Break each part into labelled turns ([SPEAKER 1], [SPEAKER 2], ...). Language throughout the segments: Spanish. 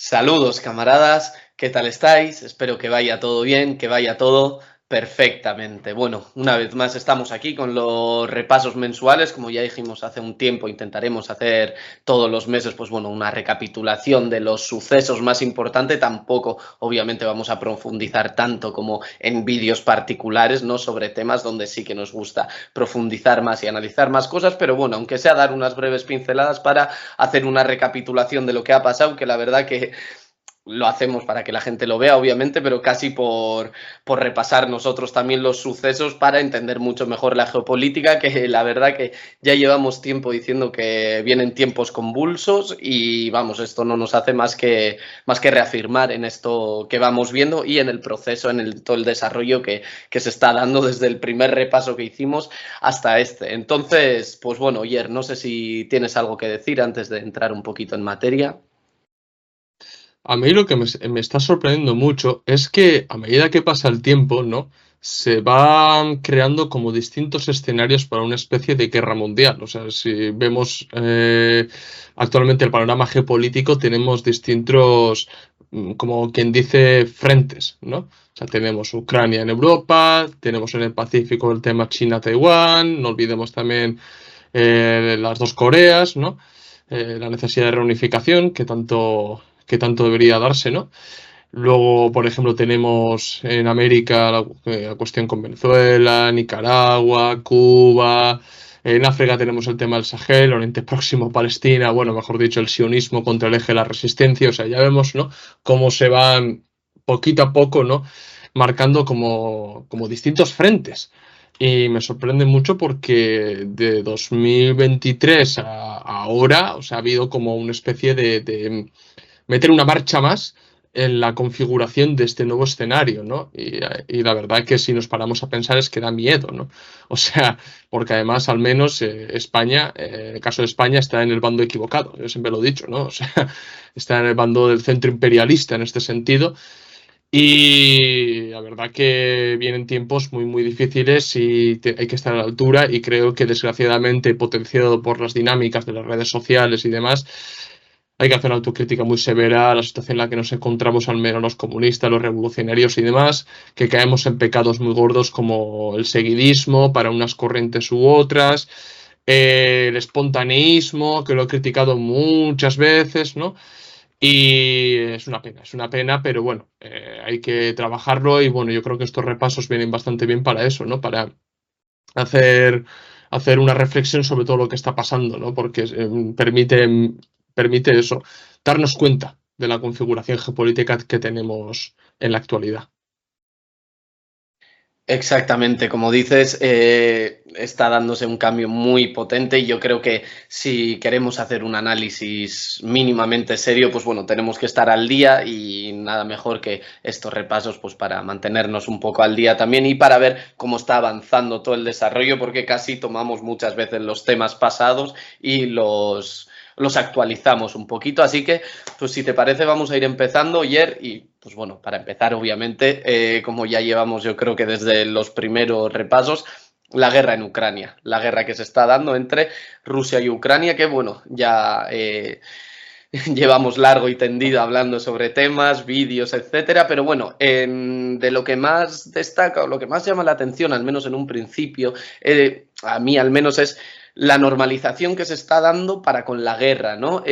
[SPEAKER 1] Saludos, camaradas, ¿qué tal estáis? Espero que vaya todo bien, que vaya todo perfectamente. Bueno, una vez más estamos aquí con los repasos mensuales, como ya dijimos hace un tiempo, intentaremos hacer todos los meses, pues bueno, una recapitulación de los sucesos más importantes. Tampoco, obviamente, vamos a profundizar tanto como en vídeos particulares, ¿no? Sobre temas donde sí que nos gusta profundizar más y analizar más cosas, pero bueno, aunque sea dar unas breves pinceladas para hacer una recapitulación de lo que ha pasado, que la verdad que lo hacemos para que la gente lo vea, obviamente, pero casi por repasar nosotros también los sucesos para entender mucho mejor la geopolítica, que la verdad que ya llevamos tiempo diciendo que vienen tiempos convulsos y vamos, esto no nos hace más que reafirmar en esto que vamos viendo y en el proceso, todo el desarrollo que se está dando desde el primer repaso que hicimos hasta este. Entonces, pues bueno, Oyer, no sé si tienes algo que decir antes de entrar un poquito en materia.
[SPEAKER 2] A mí lo que me está sorprendiendo mucho es que a medida que pasa el tiempo, ¿no? Se van creando como distintos escenarios para una especie de guerra mundial. O sea, si vemos actualmente el panorama geopolítico, tenemos distintos, como quien dice, frentes, ¿no? O sea, tenemos Ucrania en Europa, tenemos en el Pacífico el tema China-Taiwán, no olvidemos también las dos Coreas, ¿no? La necesidad de reunificación que tanto debería darse, ¿no? Luego, por ejemplo, tenemos en América la cuestión con Venezuela, Nicaragua, Cuba. En África tenemos el tema del Sahel, Oriente Próximo, Palestina, bueno, mejor dicho, el sionismo contra el eje de la resistencia. O sea, ya vemos, ¿no? Cómo se van poquito a poco, ¿no? Marcando como distintos frentes. Y me sorprende mucho porque de 2023 a ahora, o sea, ha habido como una especie de meter una marcha más en la configuración de este nuevo escenario, ¿no? Y la verdad que si nos paramos a pensar es que da miedo, ¿no? O sea, porque además al menos España, en el caso de España, está en el bando equivocado, yo siempre lo he dicho, ¿no? O sea, está en el bando del centro imperialista en este sentido. Y la verdad que vienen tiempos muy, muy difíciles y hay que estar a la altura y creo que desgraciadamente potenciado por las dinámicas de las redes sociales y demás, hay que hacer una autocrítica muy severa a la situación en la que nos encontramos, al menos los comunistas, los revolucionarios y demás, que caemos en pecados muy gordos como el seguidismo para unas corrientes u otras, el espontaneísmo, que lo he criticado muchas veces, ¿no? Y es una pena, pero bueno, hay que trabajarlo y bueno, yo creo que estos repasos vienen bastante bien para eso, ¿no? Para hacer, hacer una reflexión sobre todo lo que está pasando, ¿no? Porque permite eso, darnos cuenta de la configuración geopolítica que tenemos en la actualidad.
[SPEAKER 1] Exactamente, como dices, está dándose un cambio muy potente y yo creo que si queremos hacer un análisis mínimamente serio, pues bueno, tenemos que estar al día y nada mejor que estos repasos pues para mantenernos un poco al día también y para ver cómo está avanzando todo el desarrollo, porque casi tomamos muchas veces los temas pasados y los actualizamos un poquito, así que pues si te parece vamos a ir empezando, Oyer, y pues bueno, para empezar obviamente, como ya llevamos yo creo que desde los primeros repasos, la guerra en Ucrania, la guerra que se está dando entre Rusia y Ucrania, que bueno, ya llevamos largo y tendido hablando sobre temas, vídeos, etcétera, pero bueno, de lo que más destaca o lo que más llama la atención, al menos en un principio, a mí al menos es la normalización que se está dando para con la guerra, ¿no?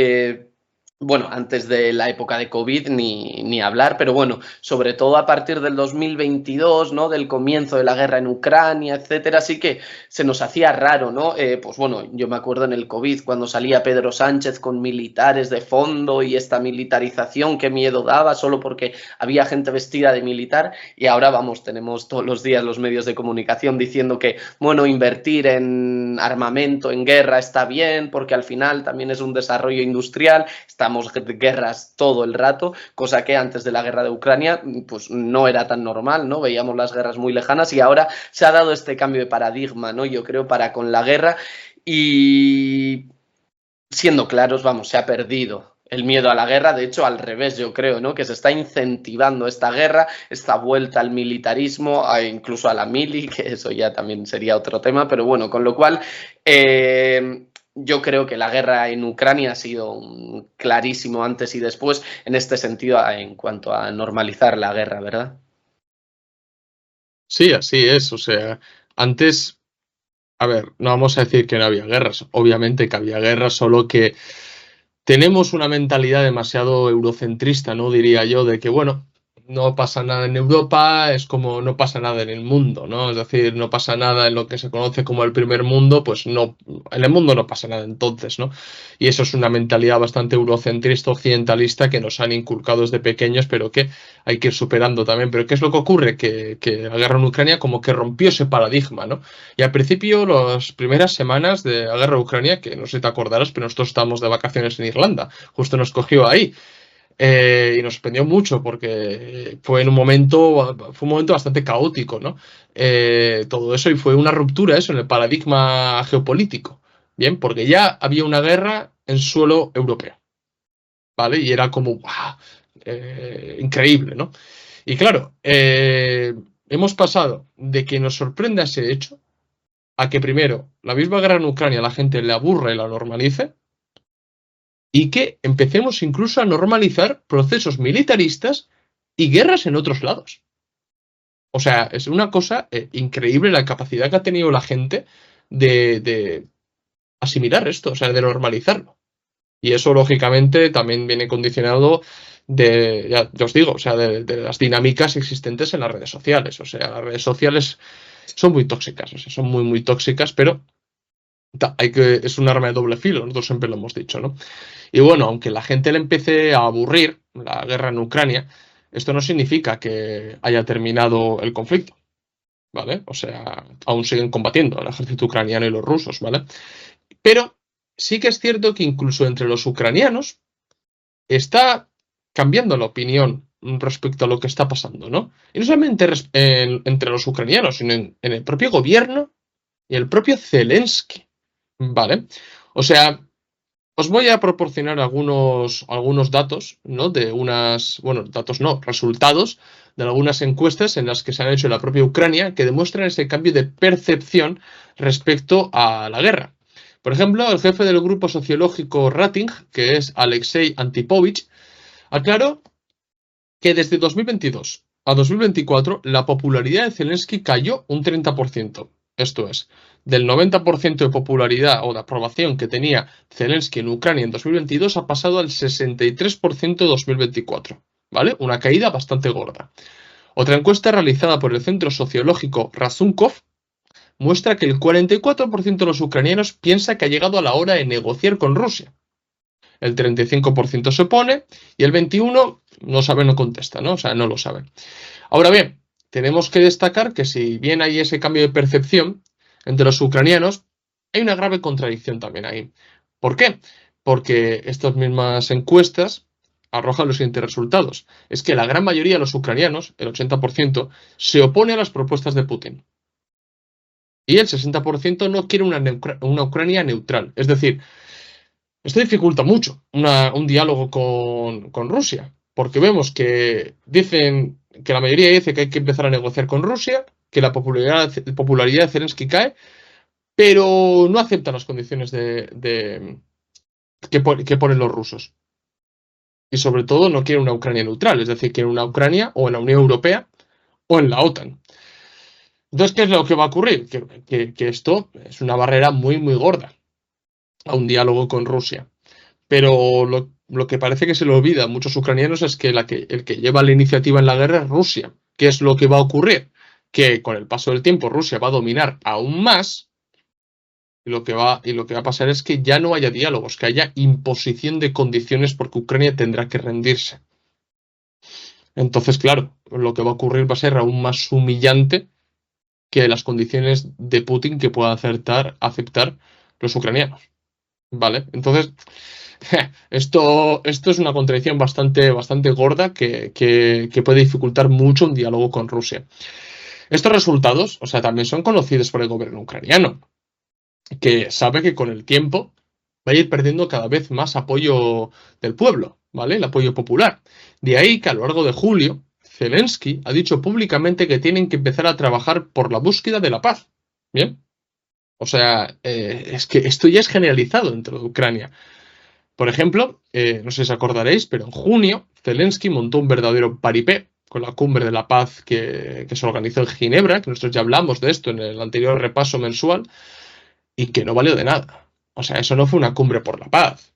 [SPEAKER 1] Bueno, antes de la época de COVID ni hablar, pero bueno, sobre todo a partir del 2022, ¿no? Del comienzo de la guerra en Ucrania, etcétera, sí que se nos hacía raro, ¿no? Pues bueno, yo me acuerdo en el COVID cuando salía Pedro Sánchez con militares de fondo y esta militarización, qué miedo daba, solo porque había gente vestida de militar y ahora vamos, tenemos todos los días los medios de comunicación diciendo que, bueno, invertir en armamento, en guerra está bien, porque al final también es un desarrollo industrial, estamos en guerras todo el rato, cosa que antes de la guerra de Ucrania pues no era tan normal, ¿no? Veíamos las guerras muy lejanas y ahora se ha dado este cambio de paradigma, ¿no? Yo creo para con la guerra y siendo claros, vamos, se ha perdido el miedo a la guerra, de hecho al revés yo creo, ¿no? Que se está incentivando esta guerra, esta vuelta al militarismo, incluso a la mili, que eso ya también sería otro tema, pero bueno, con lo cual yo creo que la guerra en Ucrania ha sido un clarísimo antes y después en este sentido en cuanto a normalizar la guerra, ¿verdad?
[SPEAKER 2] Sí, así es. O sea, antes, a ver, no vamos a decir que no había guerras. Obviamente que había guerras, solo que tenemos una mentalidad demasiado eurocentrista, ¿no? Diría yo, de que, bueno, no pasa nada en Europa, es como no pasa nada en el mundo, ¿no? Es decir, no pasa nada en lo que se conoce como el primer mundo, pues no, en el mundo no pasa nada entonces, ¿no? Y eso es una mentalidad bastante eurocentrista, occidentalista, que nos han inculcado desde pequeños, pero que hay que ir superando también. Pero ¿qué es lo que ocurre? Que la guerra en Ucrania como que rompió ese paradigma, ¿no? Y al principio, las primeras semanas de la guerra de Ucrania, que no sé si te acordarás, pero nosotros estábamos de vacaciones en Irlanda, justo nos cogió ahí. Y nos sorprendió mucho porque fue un momento bastante caótico, ¿no? Todo eso y fue una ruptura eso en el paradigma geopolítico. Bien, porque ya había una guerra en suelo europeo, ¿vale? Y era como, ¡guau! Increíble, ¿no? Y claro, hemos pasado de que nos sorprenda ese hecho a que primero la misma guerra en Ucrania la gente le aburra y la normalice, y que empecemos incluso a normalizar procesos militaristas y guerras en otros lados. O sea, es una cosa increíble la capacidad que ha tenido la gente de asimilar esto, o sea, de normalizarlo. Y eso, lógicamente, también viene condicionado ya os digo, o sea, de las dinámicas existentes en las redes sociales. O sea, las redes sociales son muy tóxicas, o sea, son muy, muy tóxicas, pero es un arma de doble filo, nosotros siempre lo hemos dicho, ¿no? Y bueno, aunque la gente le empiece a aburrir la guerra en Ucrania, esto no significa que haya terminado el conflicto, ¿vale? O sea, aún siguen combatiendo el ejército ucraniano y los rusos, ¿vale? Pero sí que es cierto que incluso entre los ucranianos está cambiando la opinión respecto a lo que está pasando, ¿no? Y no solamente entre los ucranianos, sino en el propio gobierno y el propio Zelensky, ¿vale? O sea, os voy a proporcionar algunos datos, ¿no? De unas, bueno, datos no, resultados de algunas encuestas en las que se han hecho en la propia Ucrania que demuestran ese cambio de percepción respecto a la guerra. Por ejemplo, el jefe del grupo sociológico Rating, que es Alexei Antipovich, aclaró que desde 2022 a 2024 la popularidad de Zelensky cayó un 30%. Esto es, del 90% de popularidad o de aprobación que tenía Zelensky en Ucrania en 2022 ha pasado al 63% en 2024. ¿Vale? Una caída bastante gorda. Otra encuesta realizada por el centro sociológico Razumkov muestra que el 44% de los ucranianos piensa que ha llegado a la hora de negociar con Rusia. El 35% se opone y el 21% no sabe, no contesta, ¿no? O sea, no lo sabe. Ahora bien, tenemos que destacar que si bien hay ese cambio de percepción entre los ucranianos, hay una grave contradicción también ahí. ¿Por qué? Porque estas mismas encuestas arrojan los siguientes resultados. Es que la gran mayoría de los ucranianos, el 80%, se opone a las propuestas de Putin. Y el 60% no quiere una Ucrania neutral. Es decir, esto dificulta mucho un diálogo con Rusia, porque vemos que dicen que la mayoría dice que hay que empezar a negociar con Rusia, que la popularidad de Zelensky cae, pero no aceptan las condiciones que ponen los rusos. Y sobre todo no quieren una Ucrania neutral, es decir, quieren una Ucrania o en la Unión Europea o en la OTAN. Entonces, ¿qué es lo que va a ocurrir? Que esto es una barrera muy, muy gorda a un diálogo con Rusia. Pero lo que parece que se le olvida a muchos ucranianos es que el que lleva la iniciativa en la guerra es Rusia. ¿Qué es lo que va a ocurrir? Que con el paso del tiempo Rusia va a dominar aún más y lo que va a pasar es que ya no haya diálogos, que haya imposición de condiciones porque Ucrania tendrá que rendirse. Entonces, claro, lo que va a ocurrir va a ser aún más humillante que las condiciones de Putin que puedan aceptar los ucranianos. ¿Vale? Entonces, esto es una contradicción bastante gorda que puede dificultar mucho un diálogo con Rusia. Estos resultados, o sea, también son conocidos por el gobierno ucraniano, que sabe que con el tiempo va a ir perdiendo cada vez más apoyo del pueblo, ¿vale? El apoyo popular. De ahí que a lo largo de julio, Zelensky ha dicho públicamente que tienen que empezar a trabajar por la búsqueda de la paz. ¿Bien? O sea, es que esto ya es generalizado dentro de Ucrania. Por ejemplo, no sé si os acordaréis, pero en junio Zelensky montó un verdadero paripé con la cumbre de la paz que se organizó en Ginebra, que nosotros ya hablamos de esto en el anterior repaso mensual, y que no valió de nada. O sea, eso no fue una cumbre por la paz.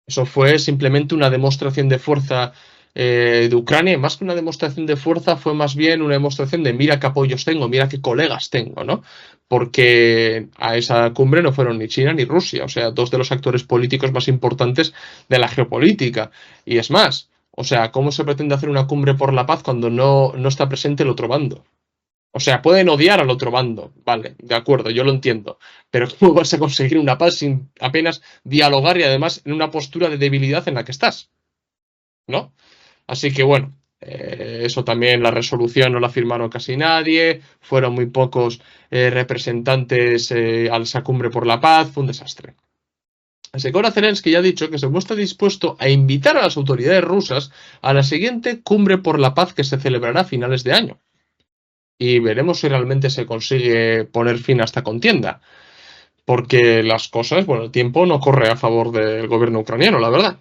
[SPEAKER 2] Eso fue simplemente una demostración de fuerza de Ucrania, y más que una demostración de fuerza, fue más bien una demostración de mira qué apoyos tengo, mira qué colegas tengo, ¿no? Porque a esa cumbre no fueron ni China ni Rusia, o sea, dos de los actores políticos más importantes de la geopolítica. Y es más, o sea, ¿cómo se pretende hacer una cumbre por la paz cuando no está presente el otro bando? O sea, pueden odiar al otro bando, vale, de acuerdo, yo lo entiendo, pero ¿cómo vas a conseguir una paz sin apenas dialogar y además en una postura de debilidad en la que estás? ¿No? Así que bueno, eso también, la resolución no la firmaron casi nadie, fueron muy pocos representantes a esa cumbre por la paz, fue un desastre. Así que ahora Zelensky ya ha dicho que se muestra dispuesto a invitar a las autoridades rusas a la siguiente cumbre por la paz que se celebrará a finales de año. Y veremos si realmente se consigue poner fin a esta contienda. Porque las cosas, bueno, el tiempo no corre a favor del gobierno ucraniano, la verdad.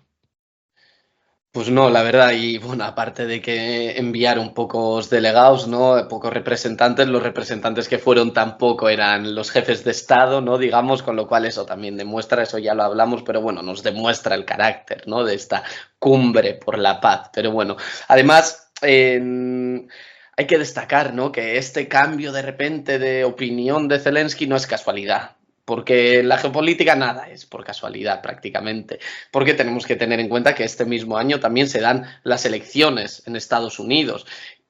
[SPEAKER 1] Pues no, la verdad, y bueno, aparte de que enviaron pocos delegados, ¿no? Pocos representantes, los representantes que fueron tampoco eran los jefes de Estado, ¿no? Digamos, con lo cual eso también demuestra, eso ya lo hablamos, pero bueno, nos demuestra el carácter, ¿no? De esta cumbre por la paz. Pero bueno, además, hay que destacar, ¿no? Que este cambio de repente de opinión de Zelensky no es casualidad. Porque la geopolítica nada es por casualidad prácticamente, porque tenemos que tener en cuenta que este mismo año también se dan las elecciones en Estados Unidos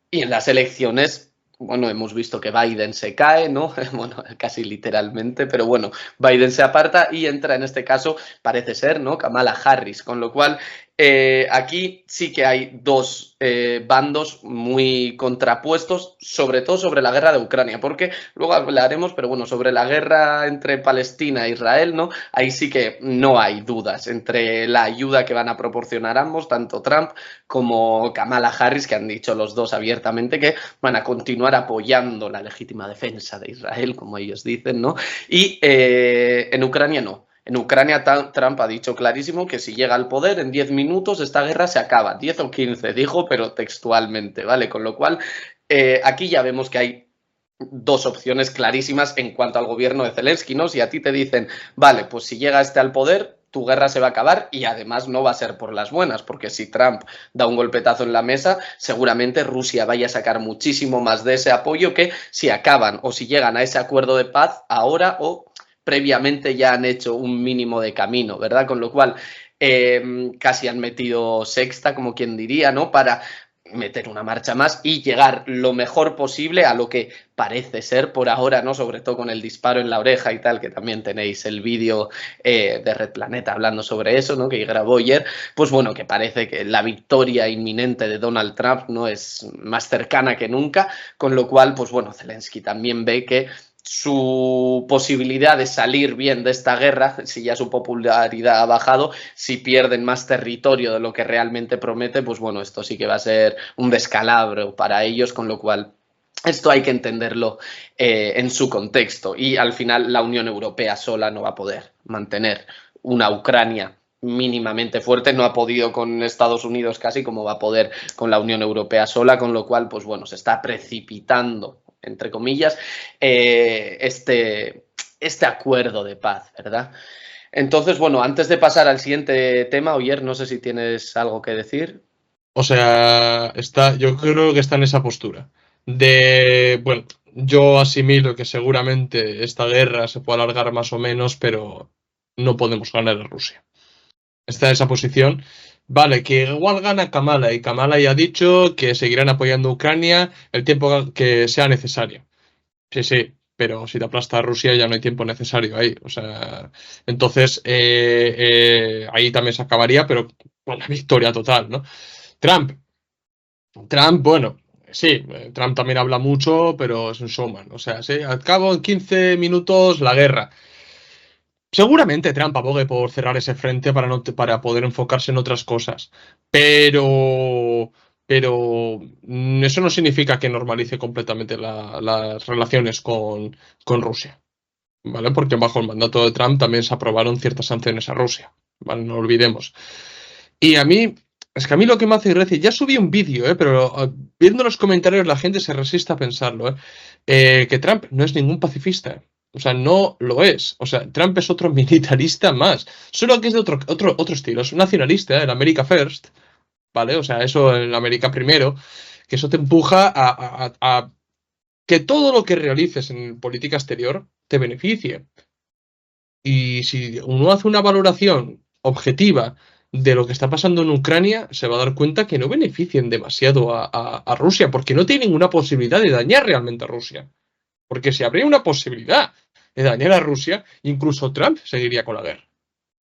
[SPEAKER 1] y en las elecciones, bueno, hemos visto que Biden se cae, ¿no? Bueno, casi literalmente, pero bueno, Biden se aparta y entra en este caso, parece ser, ¿no? Kamala Harris, con lo cual aquí sí que hay dos bandos muy contrapuestos, sobre todo sobre la guerra de Ucrania, porque luego hablaremos, pero bueno, sobre la guerra entre Palestina e Israel, ¿no? Ahí sí que no hay dudas entre la ayuda que van a proporcionar ambos, tanto Trump como Kamala Harris, que han dicho los dos abiertamente que van a continuar apoyando la legítima defensa de Israel, como ellos dicen, ¿no? Y en Ucrania no. En Ucrania Trump ha dicho clarísimo que si llega al poder en 10 minutos esta guerra se acaba. 10 o 15 dijo, pero textualmente, ¿vale? Con lo cual aquí ya vemos que hay dos opciones clarísimas en cuanto al gobierno de Zelensky, ¿no? Si a ti te dicen, vale, pues si llega este al poder, tu guerra se va a acabar y además no va a ser por las buenas, porque si Trump da un golpetazo en la mesa, seguramente Rusia vaya a sacar muchísimo más de ese apoyo que si acaban o si llegan a ese acuerdo de paz ahora o previamente ya han hecho un mínimo de camino, ¿verdad? Con lo cual casi han metido sexta, como quien diría, ¿no? Para meter una marcha más y llegar lo mejor posible a lo que parece ser por ahora, ¿no? Sobre todo con el disparo en la oreja y tal, que también tenéis el vídeo de Red Planet hablando sobre eso, ¿no? Que grabó ayer, pues bueno, que parece que la victoria inminente de Donald Trump no es más cercana que nunca, con lo cual, pues bueno, Zelensky también ve que su posibilidad de salir bien de esta guerra, si ya su popularidad ha bajado, si pierden más territorio de lo que realmente promete, pues bueno, esto sí que va a ser un descalabro para ellos, con lo cual esto hay que entenderlo en su contexto y al final la Unión Europea sola no va a poder mantener una Ucrania mínimamente fuerte, no ha podido con Estados Unidos casi como va a poder con la Unión Europea sola, con lo cual, pues bueno, se está precipitando, entre comillas, este acuerdo de paz, ¿verdad? Entonces, bueno, antes de pasar al siguiente tema, Oyer, no sé si tienes algo que decir.
[SPEAKER 2] O sea, yo creo que está en esa postura. Bueno, yo asimilo que seguramente esta guerra se puede alargar más o menos, pero no podemos ganar a Rusia. Está en esa posición. Vale, que igual gana Kamala y Kamala ya ha dicho que seguirán apoyando a Ucrania el tiempo que sea necesario. Sí, sí, pero si te aplasta a Rusia ya no hay tiempo necesario ahí. O sea, entonces ahí también se acabaría, pero con la victoria total, ¿no? Trump, bueno, sí, Trump también habla mucho, pero es un showman. O sea, sí, al cabo en 15 minutos la guerra. Seguramente Trump abogue por cerrar ese frente para, para poder enfocarse en otras cosas, pero, pero eso no significa que normalice completamente las relaciones con Rusia. ¿vale? Porque bajo el mandato de Trump también se aprobaron ciertas sanciones a Rusia, ¿vale? No lo olvidemos. Y a mí, es que a mí lo que me hace gracia, ya subí un vídeo, pero viendo los comentarios la gente se resiste a pensarlo, que Trump no es ningún pacifista. O sea, no lo es. O sea, Trump es otro militarista más. Solo que es de otro estilo. Es un nacionalista, el America First, ¿vale? O sea, eso el América primero, que eso te empuja a que todo lo que realices en política exterior te beneficie. Y si uno hace una valoración objetiva de lo que está pasando en Ucrania, se va a dar cuenta que no beneficien demasiado a Rusia, porque no tiene ninguna posibilidad de dañar realmente a Rusia. Porque si habría una posibilidad de dañar a Rusia, incluso Trump seguiría con la guerra.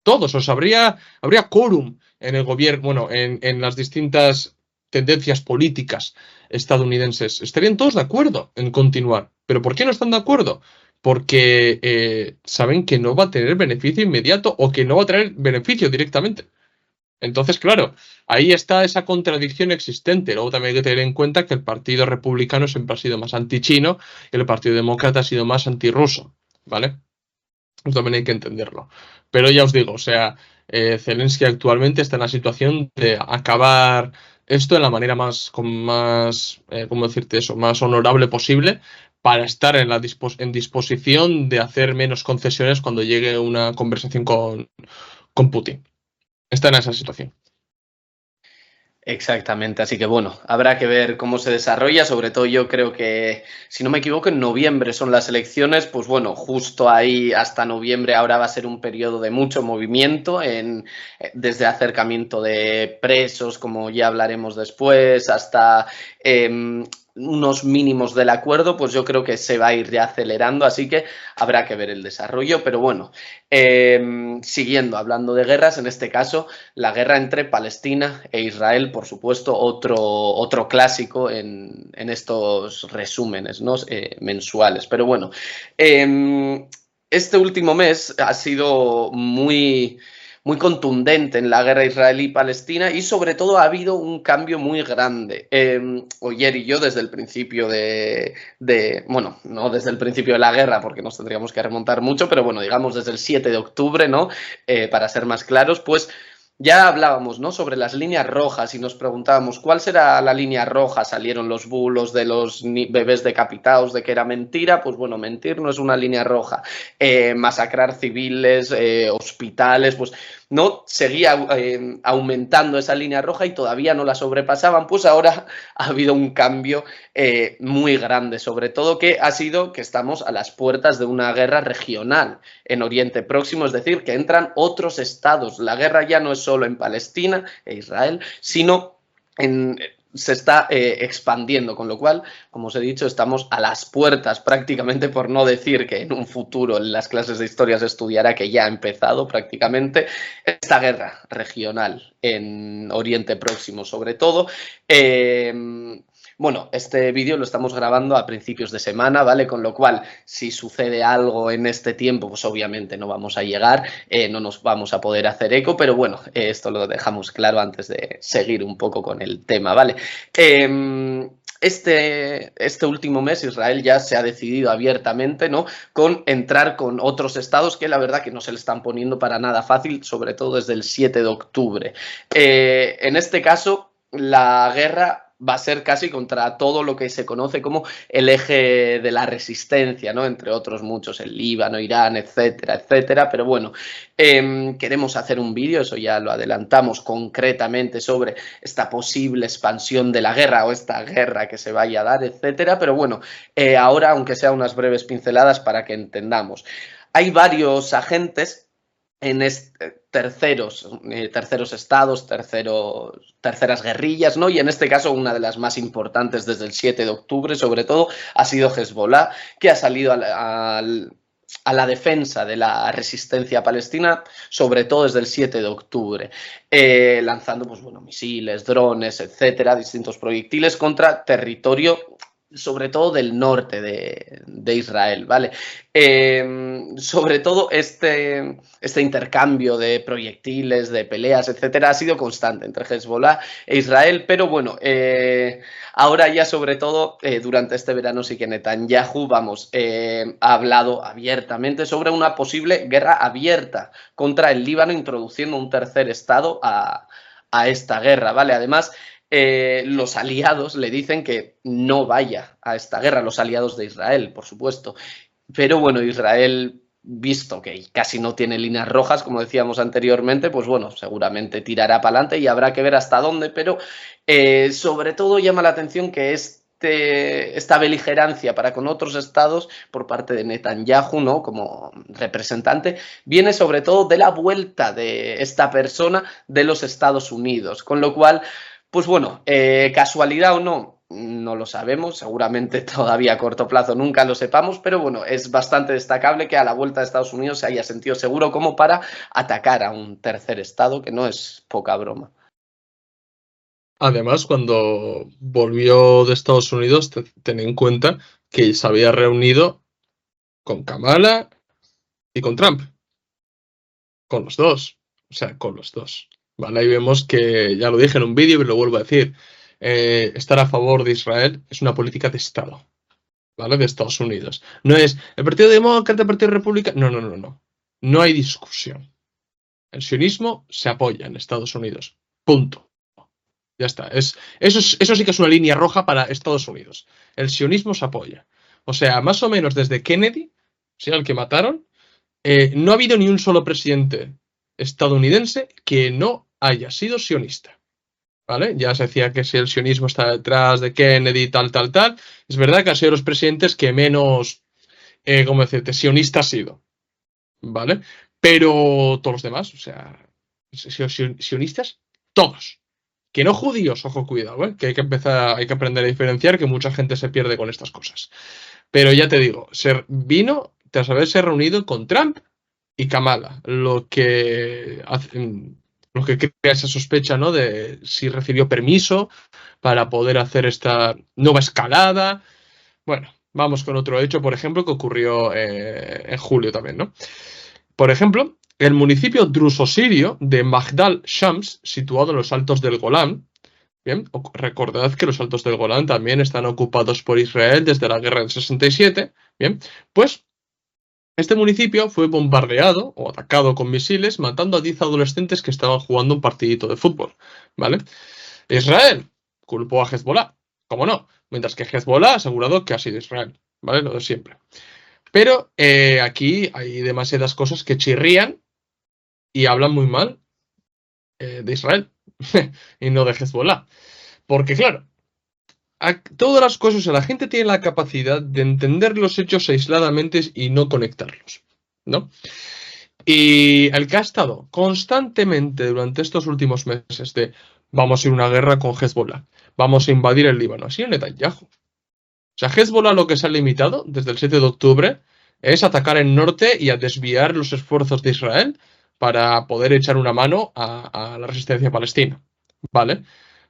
[SPEAKER 2] Todos, o sea, habría quórum en el gobierno, bueno, en las distintas tendencias políticas estadounidenses. Estarían todos de acuerdo en continuar. ¿Pero por qué no están de acuerdo? Porque saben que no va a tener beneficio inmediato o que no va a tener beneficio directamente. Entonces, claro, ahí está esa contradicción existente. Luego también hay que tener en cuenta que el Partido Republicano siempre ha sido más antichino y el Partido Demócrata ha sido más antirruso, ¿vale? Eso también hay que entenderlo. Pero ya os digo, o sea, Zelensky actualmente está en la situación de acabar esto de la manera ¿cómo decirte eso?, más honorable posible para estar en disposición de hacer menos concesiones cuando llegue una conversación con Putin. Está en esa situación.
[SPEAKER 1] Exactamente, así que bueno, habrá que ver cómo se desarrolla, sobre todo yo creo que, si no me equivoco, en noviembre son las elecciones, pues bueno, justo ahí hasta noviembre ahora va a ser un periodo de mucho movimiento, desde acercamiento de presos, como ya hablaremos después, hasta unos mínimos del acuerdo, pues yo creo que se va a ir ya acelerando, así que habrá que ver el desarrollo, pero bueno, siguiendo hablando de guerras, en este caso la guerra entre Palestina e Israel, por supuesto, otro clásico en estos resúmenes, ¿no?, mensuales. Pero bueno, este último mes ha sido muy contundente en la guerra israelí-palestina y sobre todo ha habido un cambio muy grande. Oyer y yo desde el principio bueno, no desde el principio de la guerra porque nos tendríamos que remontar mucho, pero bueno, digamos desde el 7 de octubre, ¿no? Para ser más claros, pues ya hablábamos, ¿no?, sobre las líneas rojas y nos preguntábamos cuál será la línea roja. Salieron los bulos de los bebés decapitados de que era mentira. Pues bueno, mentir no es una línea roja. Masacrar civiles, hospitales, pues no, seguía aumentando esa línea roja y todavía no la sobrepasaban. Pues ahora ha habido un cambio muy grande, sobre todo que ha sido que estamos a las puertas de una guerra regional en Oriente Próximo, es decir, que entran otros estados. La guerra ya no es solo en Palestina e Israel, sino se está expandiendo, con lo cual, como os he dicho, estamos a las puertas prácticamente, por no decir que en un futuro en las clases de historia se estudiará que ya ha empezado prácticamente esta guerra regional en Oriente Próximo, sobre todo. Bueno, este vídeo lo estamos grabando a principios de semana, ¿vale? Con lo cual, si sucede algo en este tiempo, pues obviamente no vamos a llegar, no nos vamos a poder hacer eco, pero bueno, esto lo dejamos claro antes de seguir un poco con el tema, ¿vale? Este último mes Israel ya se ha decidido abiertamente, ¿no?, con entrar con otros estados que la verdad que no se le están poniendo para nada fácil, sobre todo desde el 7 de octubre. En este caso, la guerra va a ser casi contra todo lo que se conoce como el eje de la resistencia, ¿no?, entre otros muchos, el Líbano, Irán, etcétera, etcétera. Pero bueno, queremos hacer un vídeo, eso ya lo adelantamos, concretamente sobre esta posible expansión de la guerra o esta guerra que se vaya a dar, etcétera. Pero bueno, ahora, aunque sea unas breves pinceladas para que entendamos. Hay varios agentes en terceros estados, terceras guerrillas, ¿no? Y en este caso una de las más importantes desde el 7 de octubre, sobre todo, ha sido Hezbollah, que ha salido a la defensa de la resistencia palestina, sobre todo desde el 7 de octubre, lanzando, pues bueno, misiles, drones, etcétera, distintos proyectiles contra territorio sobre todo del norte de Israel, ¿vale? Sobre todo este intercambio de proyectiles, de peleas, etcétera, ha sido constante entre Hezbollah e Israel, pero bueno, ahora ya sobre todo durante este verano sí que Netanyahu, vamos, ha hablado abiertamente sobre una posible guerra abierta contra el Líbano, introduciendo un tercer estado a esta guerra, ¿vale? Además, los aliados le dicen que no vaya a esta guerra, los aliados de Israel, por supuesto. Pero bueno, Israel, visto que casi no tiene líneas rojas, como decíamos anteriormente, pues bueno, seguramente tirará para adelante y habrá que ver hasta dónde, pero sobre todo llama la atención que esta beligerancia para con otros estados por parte de Netanyahu, ¿no? Como representante, viene sobre todo de la vuelta de esta persona de los Estados Unidos, con lo cual, pues bueno, casualidad o no, no lo sabemos, seguramente todavía a corto plazo nunca lo sepamos, pero bueno, es bastante destacable que a la vuelta de Estados Unidos se haya sentido seguro como para atacar a un tercer estado, que no es poca broma.
[SPEAKER 2] Además, cuando volvió de Estados Unidos, ten en cuenta que se había reunido con Kamala y con Trump. Con los dos. O sea, con los dos. Vale, ahí vemos que, ya lo dije en un vídeo y lo vuelvo a decir, estar a favor de Israel es una política de Estado, ¿vale? De Estados Unidos. No es el Partido Demócrata, el Partido Republicano. No, no, no, no. No hay discusión. El sionismo se apoya en Estados Unidos. Punto. Ya está. Eso sí que es una línea roja para Estados Unidos. El sionismo se apoya. O sea, más o menos desde Kennedy, ¿sí? Al que mataron, no ha habido ni un solo presidente estadounidense que no haya sido sionista. ¿Vale? Ya se decía que si el sionismo está detrás de Kennedy, tal, tal, tal. Es verdad que ha sido los presidentes que menos, ¿cómo decirte?, sionista ha sido. ¿Vale? Pero todos los demás, o sea, sionistas, todos. Que no judíos, ojo, cuidado, ¿eh? Que hay que aprender a diferenciar, que mucha gente se pierde con estas cosas. Pero ya te digo, vino tras haberse reunido con Trump y Kamala, lo que crea esa sospecha, ¿no? De si recibió permiso para poder hacer esta nueva escalada. Bueno, vamos con otro hecho, por ejemplo, que ocurrió en julio también, ¿no? Por ejemplo, el municipio druso-sirio de Magdal Shams, situado en los altos del Golán. Bien, recordad que los altos del Golán también están ocupados por Israel desde la guerra del 67. Bien, pues este municipio fue bombardeado o atacado con misiles, matando a 10 adolescentes que estaban jugando un partidito de fútbol, ¿vale? Israel culpó a Hezbollah, ¿cómo no? Mientras que Hezbollah ha asegurado que ha sido Israel, ¿vale? Lo de siempre. Pero aquí hay demasiadas cosas que chirrían y hablan muy mal de Israel y no de Hezbollah. Porque claro, todas las cosas, la gente tiene la capacidad de entender los hechos aisladamente y no conectarlos, ¿no? Y el que ha estado constantemente durante estos últimos meses de vamos a ir a una guerra con Hezbollah, vamos a invadir el Líbano, ha sido Netanyahu. O sea, Hezbollah lo que se ha limitado desde el 7 de octubre es atacar el norte y a desviar los esfuerzos de Israel para poder echar una mano a la resistencia palestina, ¿vale?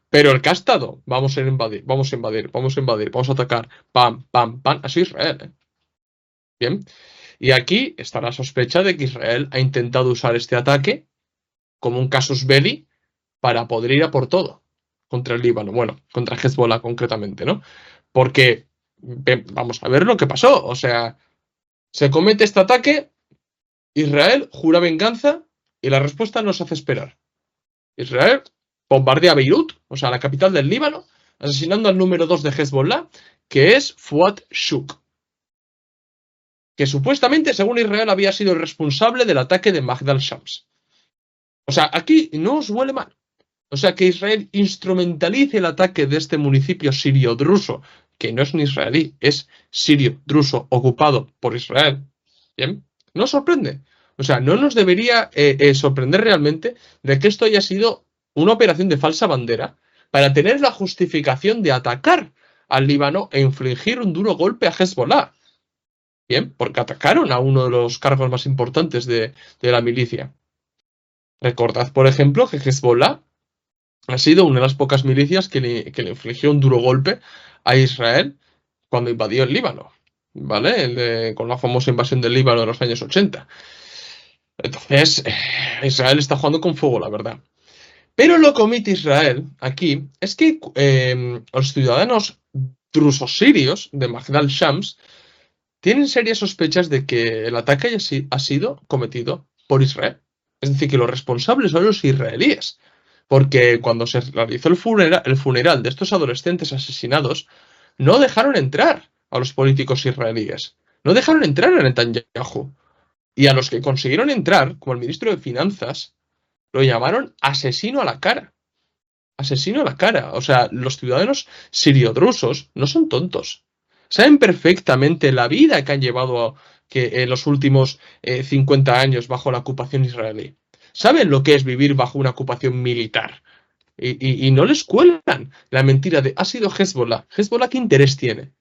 [SPEAKER 2] Pero el que ha estado, vamos a invadir, vamos a invadir, vamos a invadir, vamos a atacar, pam, pam, pam, ha sido Israel, ¿eh? Bien. Y aquí está la sospecha de que Israel ha intentado usar este ataque como un casus belli para poder ir a por todo contra el Líbano, bueno, contra Hezbollah concretamente, ¿no? Porque vamos a ver lo que pasó, o sea, se comete este ataque, Israel jura venganza y la respuesta no se hace esperar. Israel bombardea Beirut, o sea, la capital del Líbano, asesinando al número 2 de Hezbollah, que es Fuad Shuk, que supuestamente, según Israel, había sido el responsable del ataque de Magdal Shams. O sea, aquí no os huele mal. O sea, que Israel instrumentalice el ataque de este municipio sirio-druso, que no es ni israelí, es sirio-druso ocupado por Israel. ¿Bien? No os sorprende. O sea, no nos debería sorprender realmente de que esto haya sido una operación de falsa bandera para tener la justificación de atacar al Líbano e infligir un duro golpe a Hezbollah. Bien, porque atacaron a uno de los cargos más importantes de la milicia. Recordad, por ejemplo, que Hezbollah ha sido una de las pocas milicias que le infligió un duro golpe a Israel cuando invadió el Líbano, ¿vale? Con la famosa invasión del Líbano de los años 80. Entonces, Israel está jugando con fuego, la verdad. Pero lo que omite Israel aquí es que los ciudadanos drusos sirios de Magdal Shams tienen serias sospechas de que el ataque ha sido cometido por Israel. Es decir, que los responsables son los israelíes. Porque cuando se realizó el funeral de estos adolescentes asesinados, no dejaron entrar a los políticos israelíes. No dejaron entrar a Netanyahu. Y a los que consiguieron entrar, como el ministro de Finanzas, lo llamaron asesino a la cara. Asesino a la cara. O sea, los ciudadanos siriodrusos no son tontos. Saben perfectamente la vida que han llevado en los últimos 50 años bajo la ocupación israelí. Saben lo que es vivir bajo una ocupación militar. Y no les cuelan la mentira de ha sido Hezbollah. ¿Hezbollah qué interés tiene?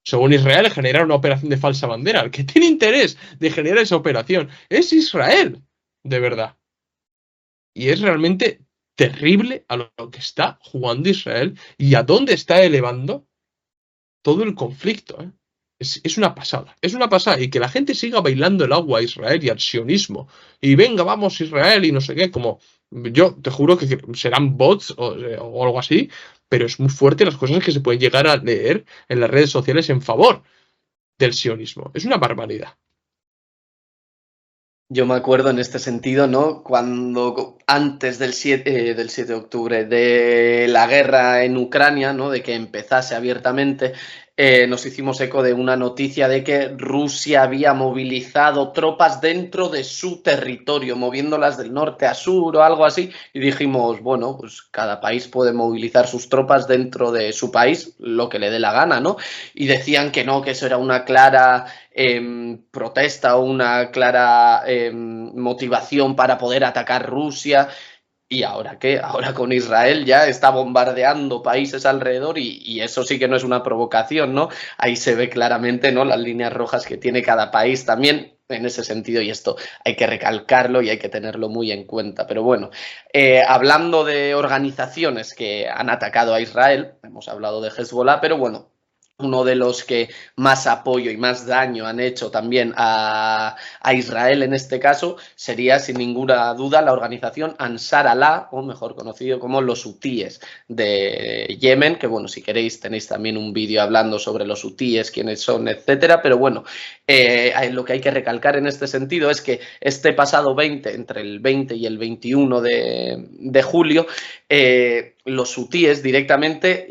[SPEAKER 2] Según Israel, generar una operación de falsa bandera. El que tiene interés de generar esa operación es Israel. De verdad. Y es realmente terrible a lo que está jugando Israel y a dónde está elevando todo el conflicto. ¿Eh? Es una pasada, es una pasada. Y que la gente siga bailando el agua a Israel y al sionismo. Y venga, vamos Israel y no sé qué, como yo te juro que serán bots o algo así, pero es muy fuerte las cosas que se pueden llegar a leer en las redes sociales en favor del sionismo. Es una barbaridad.
[SPEAKER 1] Yo me acuerdo en este sentido, ¿no? Cuando antes del 7 de octubre, de la guerra en Ucrania, ¿no? De que empezase abiertamente, nos hicimos eco de una noticia de que Rusia había movilizado tropas dentro de su territorio, moviéndolas del norte a sur o algo así, y dijimos, bueno, pues cada país puede movilizar sus tropas dentro de su país, lo que le dé la gana, ¿no? Y decían que no, que eso era una clara protesta o una clara motivación para poder atacar Rusia. ¿Y ahora qué? Ahora con Israel ya está bombardeando países alrededor y eso sí que no es una provocación, ¿no? Ahí se ve claramente, ¿no? Las líneas rojas que tiene cada país también en ese sentido y esto hay que recalcarlo y hay que tenerlo muy en cuenta. Pero bueno, hablando de organizaciones que han atacado a Israel, hemos hablado de Hezbollah, pero bueno, uno de los que más apoyo y más daño han hecho también a Israel en este caso sería sin ninguna duda la organización Ansar Allah, o mejor conocido como los hutíes de Yemen, que bueno, si queréis tenéis también un vídeo hablando sobre los hutíes, quiénes son, etcétera, pero bueno, lo que hay que recalcar en este sentido es que este pasado 20, entre el 20 y el 21 de julio, los hutíes directamente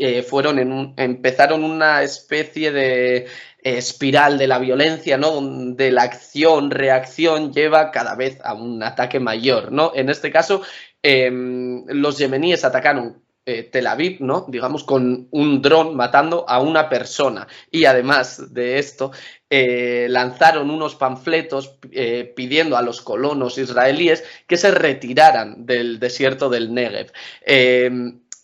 [SPEAKER 1] empezaron una especie de espiral de la violencia, ¿no? Donde la acción-reacción lleva cada vez a un ataque mayor, ¿no? En este caso, los yemeníes atacaron Tel Aviv, ¿no? Digamos, con un dron matando a una persona. Y además de esto, lanzaron unos panfletos pidiendo a los colonos israelíes que se retiraran del desierto del Negev.